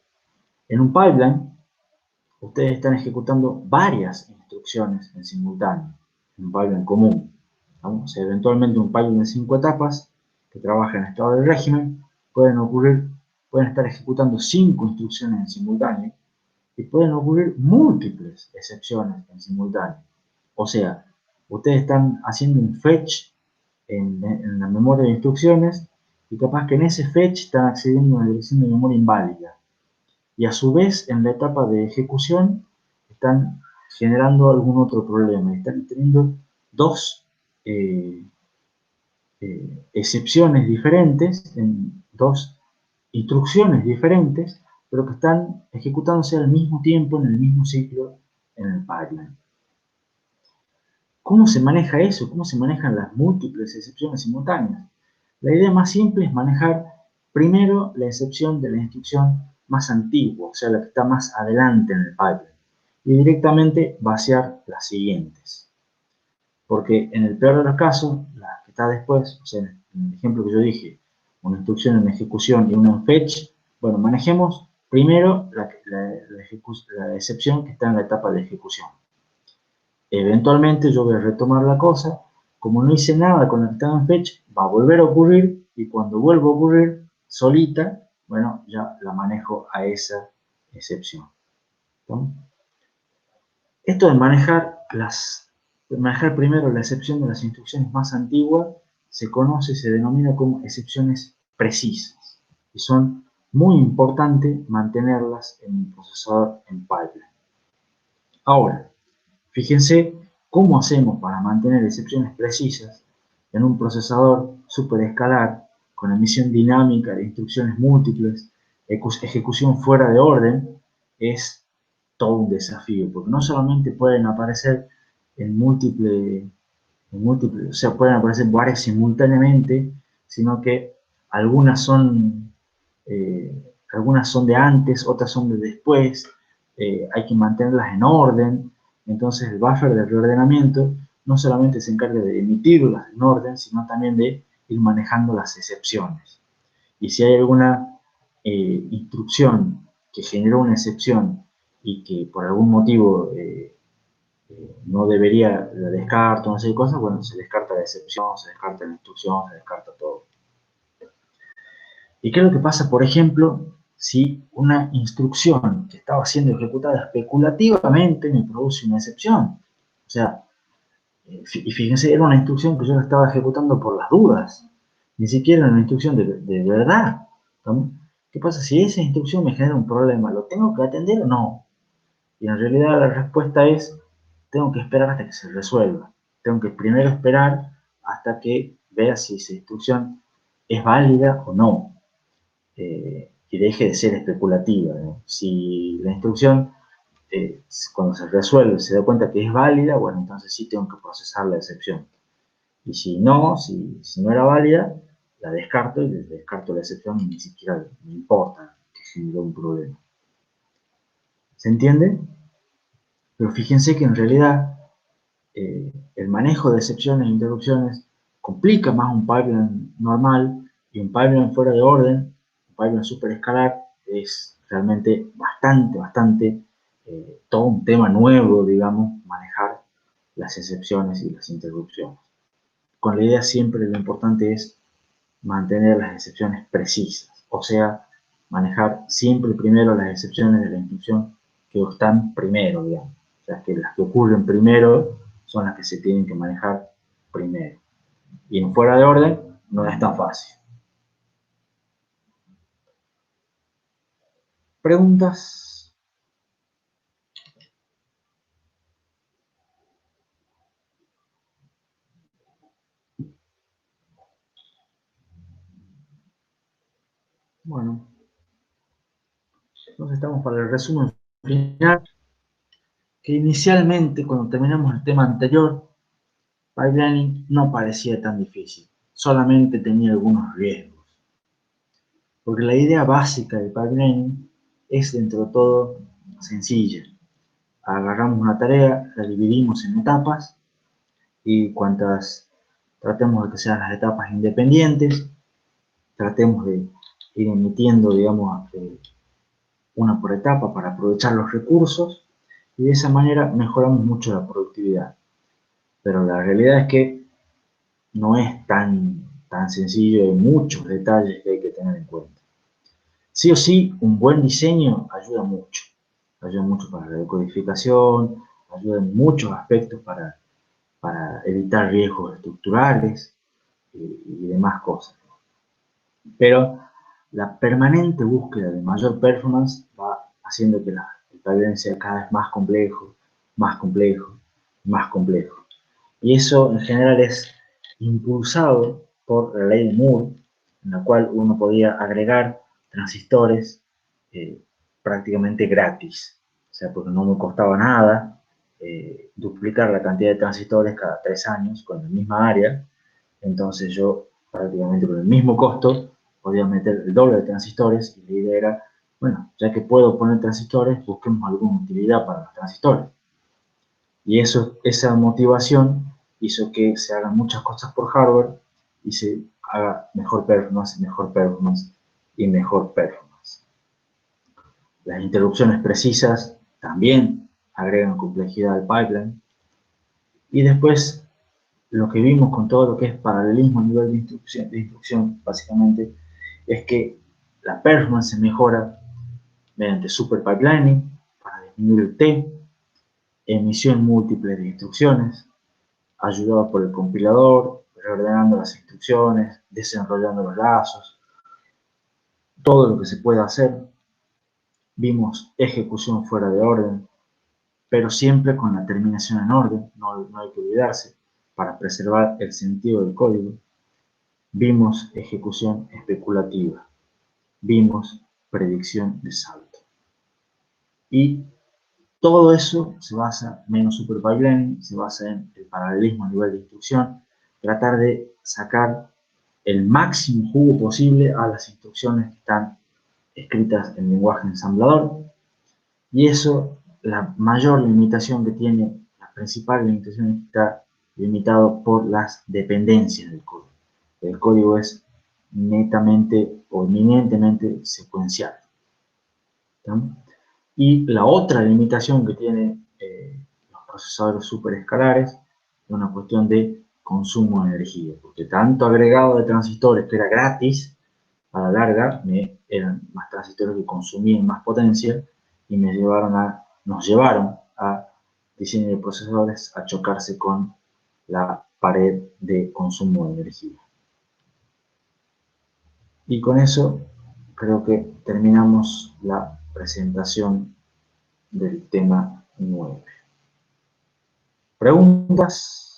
En un pipeline, ustedes están ejecutando varias instrucciones en simultáneo, en un pipeline común, ¿no? O sea, eventualmente un pipeline de 5 etapas que trabaja en estado de régimen, pueden estar ejecutando 5 instrucciones en simultáneo, y pueden ocurrir múltiples excepciones en simultáneo. O sea, ustedes están haciendo un fetch en la memoria de instrucciones, y capaz que en ese fetch están accediendo a una dirección de memoria inválida. Y a su vez, en la etapa de ejecución, están generando algún otro problema. Están teniendo dos excepciones diferentes, en dos instrucciones diferentes, pero que están ejecutándose al mismo tiempo, en el mismo ciclo, en el pipeline. ¿Cómo se maneja eso? ¿Cómo se manejan las múltiples excepciones simultáneas? La idea más simple es manejar primero la excepción de la instrucción más antigua, o sea, la que está más adelante en el pipeline, y directamente vaciar las siguientes. Porque en el peor de los casos, la que está después, o sea, en el ejemplo que yo dije, una instrucción en ejecución y una en fetch, bueno, manejemos primero la excepción que está en la etapa de ejecución. Eventualmente yo voy a retomar la cosa, como no hice nada con la que estaba en fetch, va a volver a ocurrir, y cuando vuelva a ocurrir solita, bueno, ya la manejo a esa excepción, ¿no? Esto de manejar primero la excepción de las instrucciones más antiguas se denomina como excepciones precisas, y son muy importantes mantenerlas en un procesador en pipeline. Ahora, fíjense cómo hacemos para mantener excepciones precisas en un procesador superescalar con emisión dinámica de instrucciones múltiples, ejecución fuera de orden. Es todo un desafío, porque no solamente pueden aparecer o sea, pueden aparecer varias simultáneamente, sino que algunas son, algunas son de antes, otras son de después, hay que mantenerlas en orden. Entonces el buffer de reordenamiento no solamente se encarga de emitirlas en orden, sino también de ir manejando las excepciones. Y si hay alguna instrucción que generó una excepción y que por algún motivo no debería, la descarto, no sé qué cosas, bueno, se descarta la excepción, se descarta la instrucción, se descarta todo. ¿Y qué es lo que pasa, por ejemplo, si una instrucción que estaba siendo ejecutada especulativamente me produce una excepción? O sea, y fíjense, era una instrucción que yo la estaba ejecutando por las dudas, ni siquiera era una instrucción de verdad, ¿no? ¿Qué pasa si esa instrucción me genera un problema? ¿Lo tengo que atender o no? Y en realidad la respuesta es, tengo que esperar hasta que se resuelva. Tengo que primero esperar hasta que vea si esa instrucción es válida o no, y deje de ser especulativa, ¿no? Si la instrucción, cuando se resuelve, se da cuenta que es válida, bueno, entonces sí tengo que procesar la excepción. Y si no, si no era válida, la descarto, y descarto la excepción, y ni siquiera me importa que generó un problema. ¿Se entiende? Pero fíjense que en realidad el manejo de excepciones e interrupciones complica más un pipeline normal, Y un pipeline fuera de orden, un pipeline superescalar, es realmente bastante, todo un tema nuevo, digamos, manejar las excepciones y las interrupciones. Con la idea siempre lo importante es mantener las excepciones precisas, o sea, manejar siempre primero las excepciones de la instrucción que están primero, digamos. O sea, que las que ocurren primero son las que se tienen que manejar primero. Y en fuera de orden no es tan fácil. ¿Preguntas? Bueno, entonces estamos para el resumen final, que inicialmente, cuando terminamos el tema anterior, pipelining no parecía tan difícil, solamente tenía algunos riesgos. Porque la idea básica del pipelining es, dentro de todo, sencilla. Agarramos una tarea, la dividimos en etapas y tratemos de que sean las etapas independientes, tratemos de ir emitiendo, digamos, una por etapa para aprovechar los recursos y de esa manera mejoramos mucho la productividad. Pero la realidad es que no es tan sencillo, hay muchos detalles que hay que tener en cuenta. Sí o sí, un buen diseño ayuda mucho. Ayuda mucho para la decodificación, ayuda en muchos aspectos para evitar riesgos estructurales y demás cosas. Pero la permanente búsqueda de mayor performance va haciendo que el pipeline sea cada vez más complejo, más complejo, más complejo. Y eso en general es impulsado por la ley de Moore, en la cual uno podía agregar transistores prácticamente gratis. O sea, porque no me costaba nada duplicar la cantidad de transistores cada 3 años con la misma área. Entonces yo prácticamente con el mismo costo podía meter el doble de transistores y la idea era, bueno, ya que puedo poner transistores, busquemos alguna utilidad para los transistores. Y esa motivación hizo que se hagan muchas cosas por hardware y se haga mejor performance, mejor performance y mejor performance. Las interrupciones precisas también agregan complejidad al pipeline. Y después, lo que vimos con todo lo que es paralelismo a nivel de instrucción básicamente, es que la performance se mejora mediante super pipelining para disminuir el T, emisión múltiple de instrucciones, ayudado por el compilador, reordenando las instrucciones, desenrollando los lazos, todo lo que se puede hacer. Vimos ejecución fuera de orden, pero siempre con la terminación en orden, no hay que olvidarse, para preservar el sentido del código. Vimos ejecución especulativa, vimos predicción de salto. Y todo eso se basa, menos super pipelining, se basa en el paralelismo a nivel de instrucción, tratar de sacar el máximo jugo posible a las instrucciones que están escritas en lenguaje ensamblador. Y eso, la mayor limitación que tiene, la principal limitación es que está limitado por las dependencias del código. El código es netamente o eminentemente secuencial. ¿Sí? Y la otra limitación que tienen los procesadores superescalares es una cuestión de consumo de energía, porque tanto agregado de transistores que era gratis, a la larga eran más transistores que consumían más potencia y nos llevaron a diseño de procesadores a chocarse con la pared de consumo de energía. Y con eso creo que terminamos la presentación del tema 9. ¿Preguntas?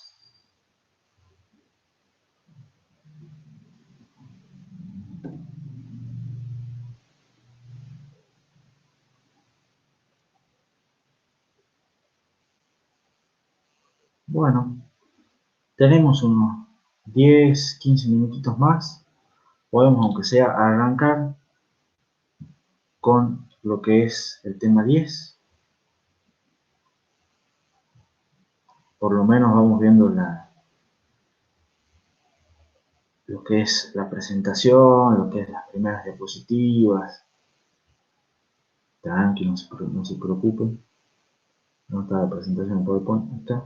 Bueno, tenemos unos 10, 15 minutitos más. Podemos, aunque sea, arrancar con lo que es el tema 10. Por lo menos vamos viendo lo que es la presentación, lo que es las primeras diapositivas. Tranqui, no se preocupen. No está la presentación en PowerPoint, está.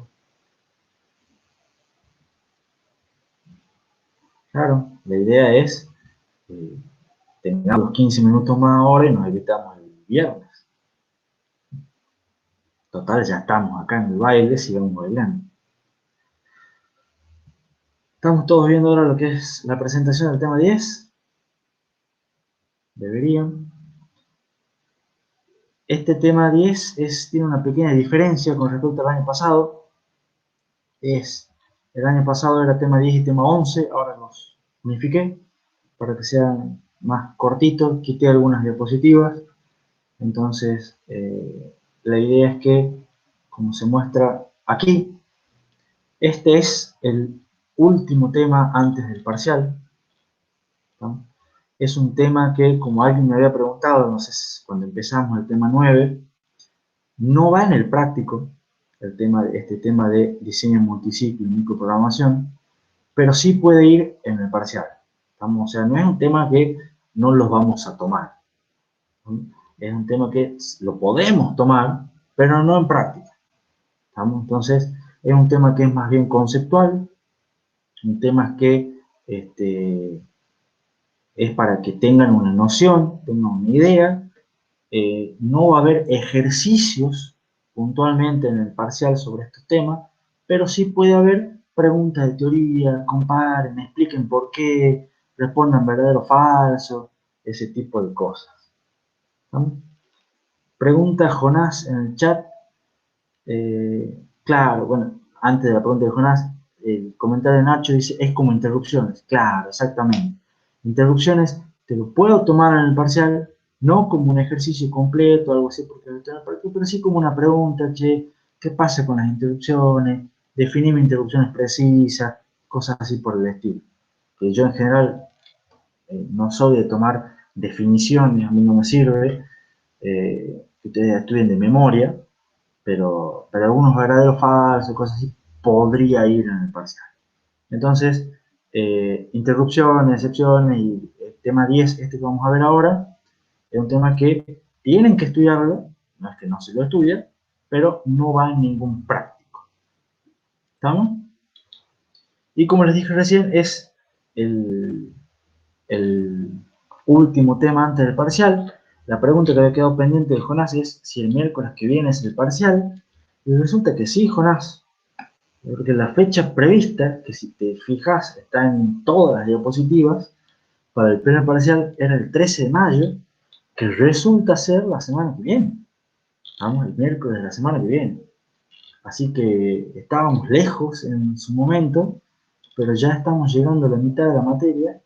Claro, la idea es tengamos 15 minutos más ahora y nos evitamos el viernes. Total, ya estamos acá en el baile, sigamos bailando. Estamos todos viendo ahora lo que es la presentación del tema 10. Deberían. Este tema 10 tiene una pequeña diferencia con respecto al año pasado. El año pasado era tema 10 y tema 11, ahora los unifiqué para que sean más cortitos, quité algunas diapositivas. Entonces, la idea es que, como se muestra aquí, este es el último tema antes del parcial, ¿no? Es un tema que, como alguien me había preguntado, no sé, cuando empezamos el tema 9, no va en el práctico, este tema de diseño multiciclo y microprogramación, pero sí puede ir en el parcial, ¿no? O sea, no es un tema que no los vamos a tomar, ¿no? Es un tema que lo podemos tomar, pero no en práctica, ¿no? Entonces, es un tema que es más bien conceptual, un tema que es para que tengan una noción, tengan una idea. No va a haber ejercicios puntualmente en el parcial sobre estos temas, pero sí puede haber preguntas de teoría, comparen, expliquen por qué, respondan verdadero o falso, ese tipo de cosas, ¿no? Pregunta Jonás en el chat. Claro, bueno, antes de la pregunta de Jonás, el comentario de Nacho dice, es como interrupciones. Claro, exactamente. Interrupciones te lo puedo tomar en el parcial, no como un ejercicio completo, algo así, porque lo tengo práctico, pero sí como una pregunta, che, ¿qué pasa con las interrupciones? Definime interrupciones precisas, cosas así por el estilo. Que yo en general no soy de tomar definiciones, a mí no me sirve, que ustedes estudien de memoria, pero algunos verdaderos falsos, cosas así, podría ir en el parcial. Entonces, interrupciones, excepciones y el tema 10, este que vamos a ver ahora, es un tema que tienen que estudiarlo, no es que no se lo estudian, pero no va en ningún práctico. ¿Estamos? Y como les dije recién, es el, el último tema antes del parcial. La pregunta que había quedado pendiente de Jonás es si el miércoles que viene es el parcial. Y resulta que sí, Jonás. Porque la fecha prevista, que si te fijas está en todas las diapositivas, para el primer parcial era el 13 de mayo, que resulta ser la semana que viene. Vamos, el miércoles de la semana que viene. Así que estábamos lejos en su momento, pero ya estamos llegando a la mitad de la materia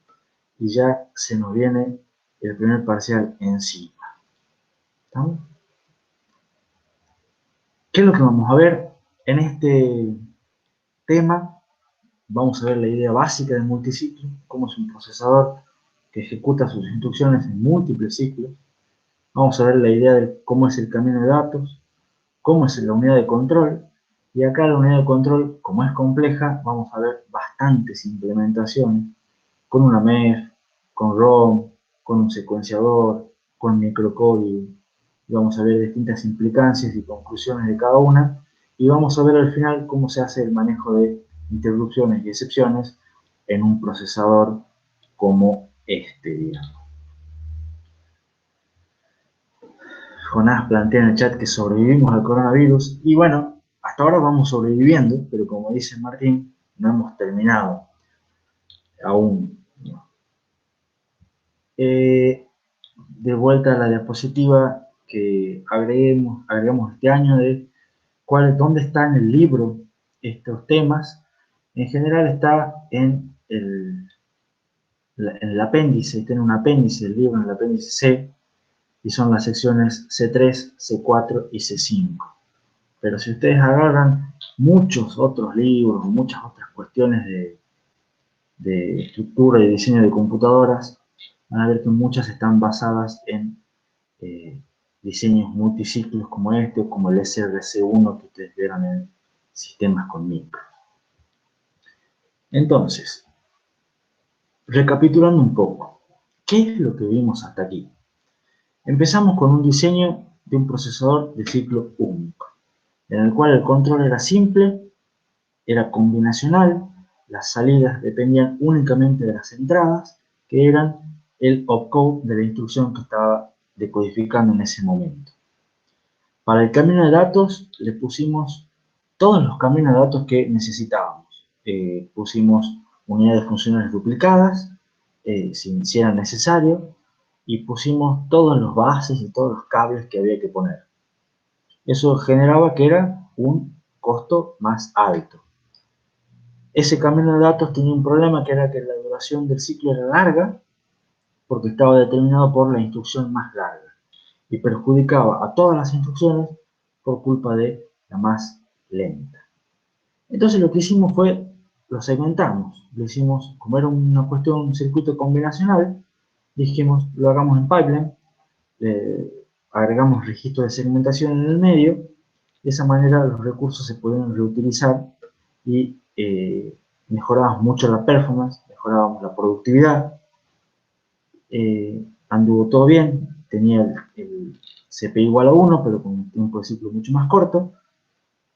y ya se nos viene el primer parcial encima. ¿Estamos? ¿Qué es lo que vamos a ver en este tema? Vamos a ver la idea básica del multiciclo, cómo es un procesador que ejecuta sus instrucciones en múltiples ciclos. Vamos a ver la idea de cómo es el camino de datos, cómo es la unidad de control. Y acá la unidad de control, como es compleja, vamos a ver bastantes implementaciones con una MEF, con ROM, con un secuenciador, con microcódigo. Y vamos a ver distintas implicancias y conclusiones de cada una. Y vamos a ver al final cómo se hace el manejo de interrupciones y excepciones en un procesador como este, digamos. Jonás plantea en el chat que sobrevivimos al coronavirus y bueno, hasta ahora vamos sobreviviendo, pero como dice Martín, no hemos terminado aún. De vuelta a la diapositiva que agregamos este año de dónde está en el libro estos temas. En general está en el apéndice, tiene un apéndice del libro, en el apéndice C, y son las secciones C3, C4 y C5. Pero si ustedes agarran muchos otros libros, muchas otras cuestiones de estructura y diseño de computadoras, van a ver que muchas están basadas en diseños multiciclos como este, o como el SRC1 que ustedes vieron en sistemas con micro. Entonces, Recapitulando un poco, ¿qué es lo que vimos hasta aquí? Empezamos con un diseño de un procesador de ciclo único, en el cual el control era simple, era combinacional, las salidas dependían únicamente de las entradas, que eran el opcode de la instrucción que estaba decodificando en ese momento. Para el camino de datos le pusimos todos los caminos de datos que necesitábamos. Pusimos unidades funcionales duplicadas, si era necesario, y pusimos todos los bases y todos los cables que había que poner. Eso generaba que era un costo más alto. Ese camino de datos tenía un problema, que era que la duración del ciclo era larga, porque estaba determinado por la instrucción más larga, y perjudicaba a todas las instrucciones por culpa de la más lenta. Entonces lo que hicimos fue, lo segmentamos, lo hicimos, como era una cuestión, un circuito combinacional, dijimos, lo hagamos en pipeline, agregamos registros de segmentación en el medio, de esa manera los recursos se pueden reutilizar y mejorábamos mucho la performance, mejorábamos la productividad, anduvo todo bien, tenía el CPI igual a 1, pero con un tiempo de ciclo mucho más corto.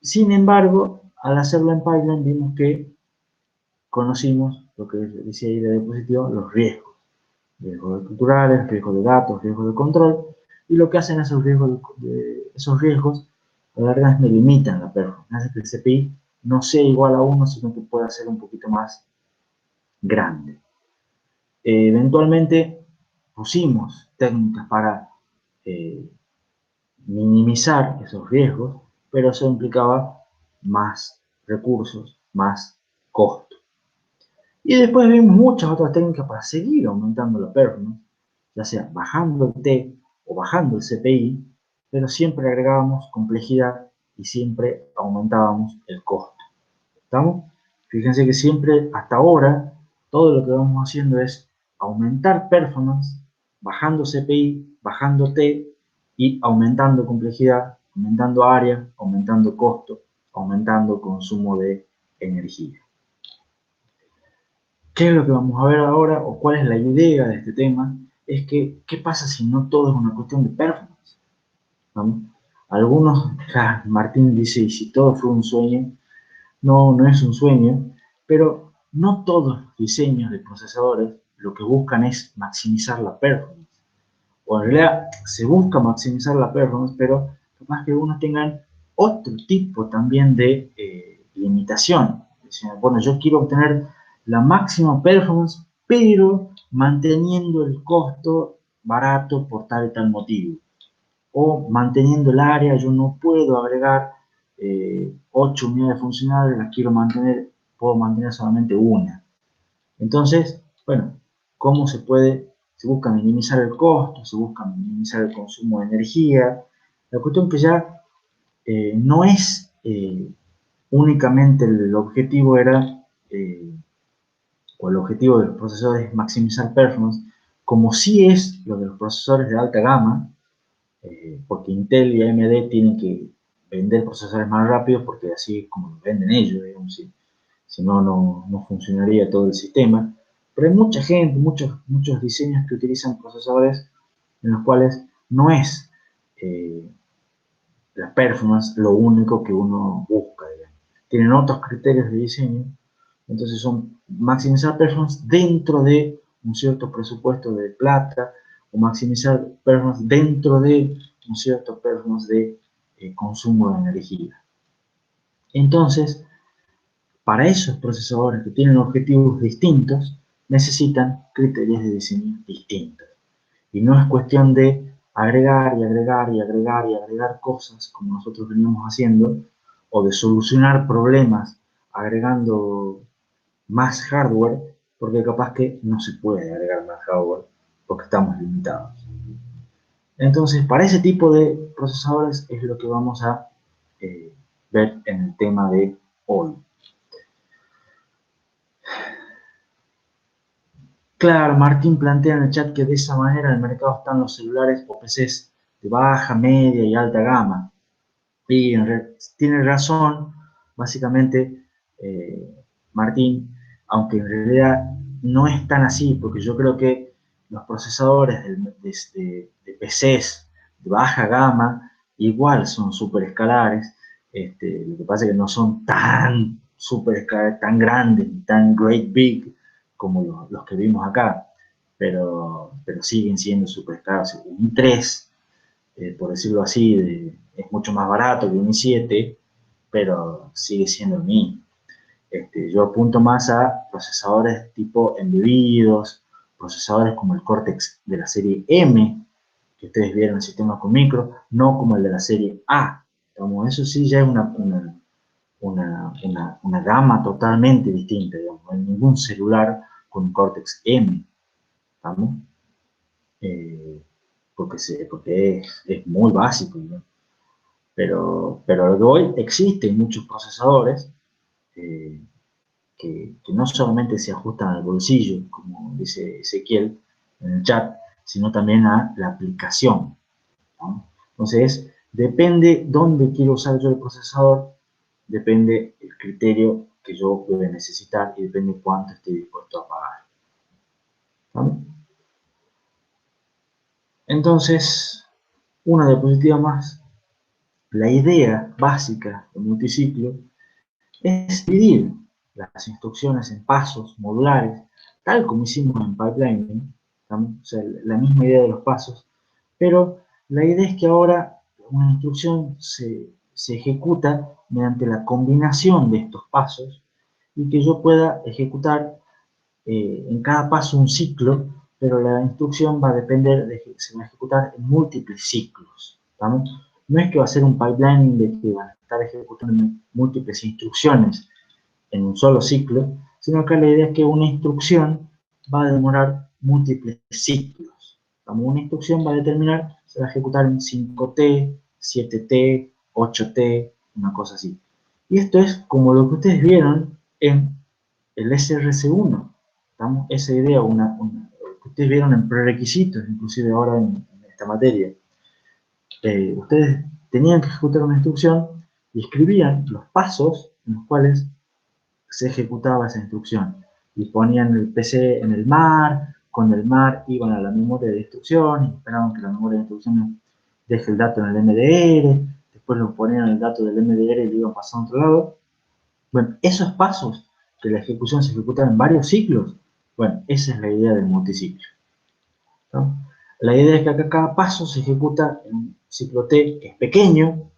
Sin embargo, al hacerlo en pipeline vimos que conocimos lo que decía ahí la diapositiva, los riesgos estructurales, riesgos de datos, riesgos de control, y lo que hacen esos riesgos a la larga me limitan la performance, hace que el CPI no sea igual a 1, sino que pueda ser un poquito más grande. Eventualmente pusimos técnicas para minimizar esos riesgos, pero eso implicaba más recursos, más costo. Y después vimos muchas otras técnicas para seguir aumentando la performance, ya sea bajando el T o bajando el CPI, pero siempre agregábamos complejidad y siempre aumentábamos el costo. ¿Estamos? Fíjense que siempre, hasta ahora, todo lo que vamos haciendo es aumentar performance, bajando CPI, bajando T y aumentando complejidad, aumentando área, aumentando costo, aumentando consumo de energía. ¿Qué es lo que vamos a ver ahora o cuál es la idea de este tema? Es que, ¿qué pasa si no todo es una cuestión de performance? ¿No? Algunos, Martín dice, y si todo fue un sueño, no, no es un sueño, pero no todos los diseños de procesadores lo que buscan es maximizar la performance. O en realidad se busca maximizar la performance, pero capaz que algunos tengan otro tipo también de limitación. Bueno, yo quiero obtener la máxima performance, pero manteniendo el costo barato por tal y tal motivo. O manteniendo el área, yo no puedo agregar 8 unidades funcionales, las quiero mantener, puedo mantener solamente una. Entonces, bueno, ¿cómo se puede? Se busca minimizar el costo, se busca minimizar el consumo de energía. La cuestión que ya no es únicamente el objetivo era, o el objetivo de los procesadores es maximizar performance, como sí es lo de los procesadores de alta gama, porque Intel y AMD tienen que vender procesadores más rápidos porque así es como lo venden ellos, digamos, si no, no funcionaría todo el sistema. Pero hay mucha gente, muchos diseños que utilizan procesadores en los cuales no es la performance lo único que uno busca, digamos. Tienen otros criterios de diseño, entonces son maximizar performance dentro de un cierto presupuesto de plata o maximizar performance dentro de un cierto performance de consumo de energía. Entonces, para esos procesadores que tienen objetivos distintos, necesitan criterios de diseño distintos. Y no es cuestión de agregar y agregar y agregar y agregar cosas como nosotros veníamos haciendo, o de solucionar problemas agregando más hardware, porque capaz que no se puede agregar más hardware porque estamos limitados. Entonces, para ese tipo de procesadores es lo que vamos a ver en el tema de hoy. Claro, Martín plantea en el chat que de esa manera en el mercado están los celulares o PCs de baja, media y alta gama. Y tiene razón, básicamente, Martín, aunque en realidad no es tan así, porque yo creo que los procesadores de PCs de baja gama igual son super escalares. Lo que pasa es que no son tan super escalares, tan grandes, tan great big como los que vimos acá, pero siguen siendo super escalares. Un i3, por decirlo así, es mucho más barato que un i7, pero sigue siendo el mismo. Yo apunto más a procesadores tipo embebidos, procesadores como el Cortex de la serie M, que ustedes vieron en sistemas con micro, no como el de la serie A. Digamos, eso sí ya es una gama totalmente distinta. Digamos. No hay ningún celular con Cortex M, ¿estamos? Eh, porque es muy básico, ¿no? Pero lo que hoy existen muchos procesadores eh, que no solamente se ajustan al bolsillo, como dice Ezequiel en el chat, sino también a la aplicación, ¿no? Entonces, depende dónde quiero usar yo el procesador, depende el criterio que yo voy a necesitar y depende cuánto esté dispuesto a pagar, ¿no? Entonces, una diapositiva más. La idea básica de multiciclo es dividir las instrucciones en pasos modulares, tal como hicimos en pipelining, o sea, la misma idea de los pasos, pero la idea es que ahora una instrucción se ejecuta mediante la combinación de estos pasos y que yo pueda ejecutar en cada paso un ciclo, pero la instrucción va a depender de que se va a ejecutar en múltiples ciclos. ¿Estamos? No es que va a ser un pipeline de que van a estar ejecutando múltiples instrucciones en un solo ciclo, sino que la idea es que una instrucción va a demorar múltiples ciclos. Como una instrucción va a determinar, se va a ejecutar en 5T, 7T, 8T, una cosa así. Y esto es como lo que ustedes vieron en el SRC1. Esa idea, que ustedes vieron en prerequisitos, inclusive ahora en esta materia. Ustedes tenían que ejecutar una instrucción y escribían los pasos en los cuales se ejecutaba esa instrucción. Y ponían el PC en el mar, con el mar iban a la memoria de instrucciones, esperaban que la memoria de instrucciones deje el dato en el MDR, después lo ponían el dato del MDR y lo iban pasando a otro lado. Bueno, esos pasos que la ejecución se ejecuta en varios ciclos, bueno, esa es la idea del multiciclo, ¿no? La idea es que acá cada paso se ejecuta en un ciclo T que es pequeño,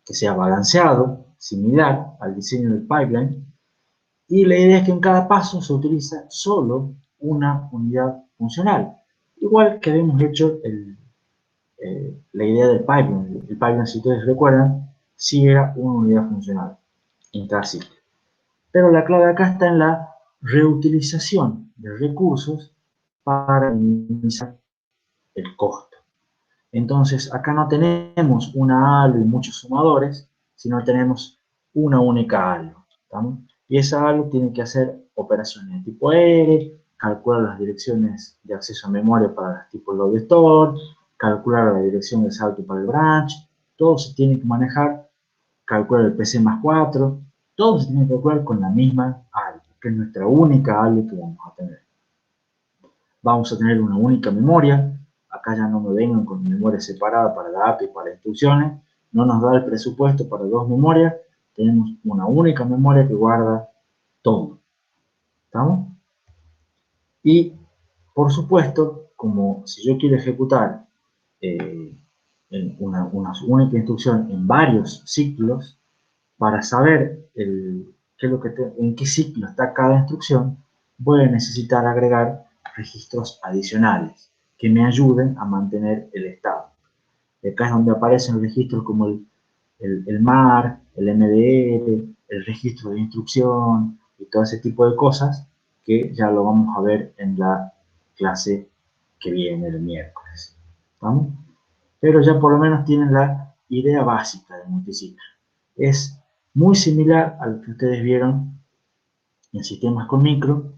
que sea balanceado, similar al diseño del pipeline, y la idea es que en cada paso se utiliza solo una unidad funcional. Igual que habíamos hecho la idea del pipeline. El pipeline, si ustedes recuerdan, sí era una unidad funcional en cada ciclo. Pero la clave acá está en la reutilización de recursos para minimizar el costo. Entonces, acá no tenemos una ALU y muchos sumadores, sino tenemos una única ALU. ¿Estamos? Y esa ALU tiene que hacer operaciones de tipo R, calcular las direcciones de acceso a memoria para el tipo load store, calcular la dirección de salto para el branch, todo se tiene que manejar, calcular el PC más 4, todo se tiene que calcular con la misma ALU, que es nuestra única ALU que vamos a tener. Vamos a tener una única memoria. Acá ya no me vengan con memoria separada para la API y para instrucciones. No nos da el presupuesto para dos memorias. Tenemos una única memoria que guarda todo. ¿Estamos? Y, por supuesto, como si yo quiero ejecutar eh, una única instrucción en varios ciclos, para saber en qué ciclo está cada instrucción, voy a necesitar agregar registros adicionales que me ayuden a mantener el estado. Acá es donde aparecen registros como el MAR, el MDR, el registro de instrucción y todo ese tipo de cosas que ya lo vamos a ver en la clase que viene el miércoles. ¿Vamos? Pero ya por lo menos tienen la idea básica del multiciclo. Es muy similar a lo que ustedes vieron en sistemas con micro,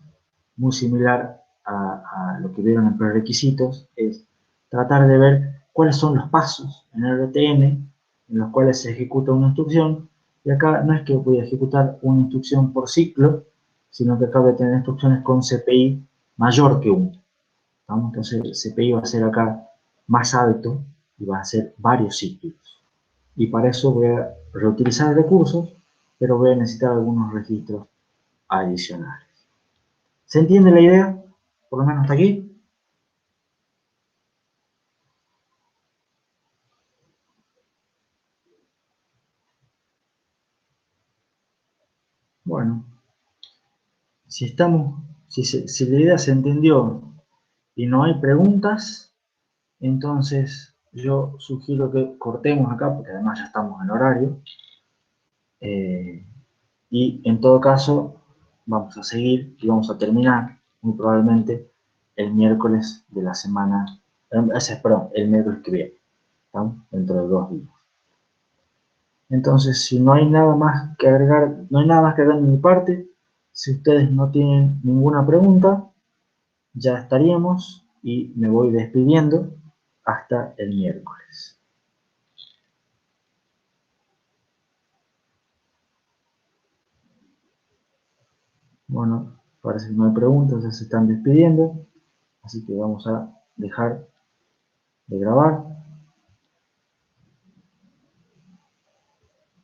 muy similar a lo que vieron en prerequisitos, es tratar de ver cuáles son los pasos en RTN en los cuales se ejecuta una instrucción, y acá no es que voy a ejecutar una instrucción por ciclo, sino que acá voy a tener instrucciones con CPI mayor que 1. Entonces el CPI va a ser acá más alto y va a ser varios ciclos. Y para eso voy a reutilizar recursos, pero voy a necesitar algunos registros adicionales. ¿Se entiende la idea? Por lo menos hasta aquí. Bueno, si la idea se entendió y no hay preguntas, entonces yo sugiero que cortemos acá, porque además ya estamos en horario. Y en todo caso, vamos a seguir y vamos a terminar muy probablemente el miércoles de la semana, perdón, el miércoles que viene, ¿no? Dentro de 2 días. Entonces, si no hay nada más que agregar, no hay nada más que agregar de mi parte, si ustedes no tienen ninguna pregunta, ya estaríamos y me voy despidiendo hasta el miércoles. Bueno, parece que no hay preguntas, ya se están despidiendo, así que vamos a dejar de grabar.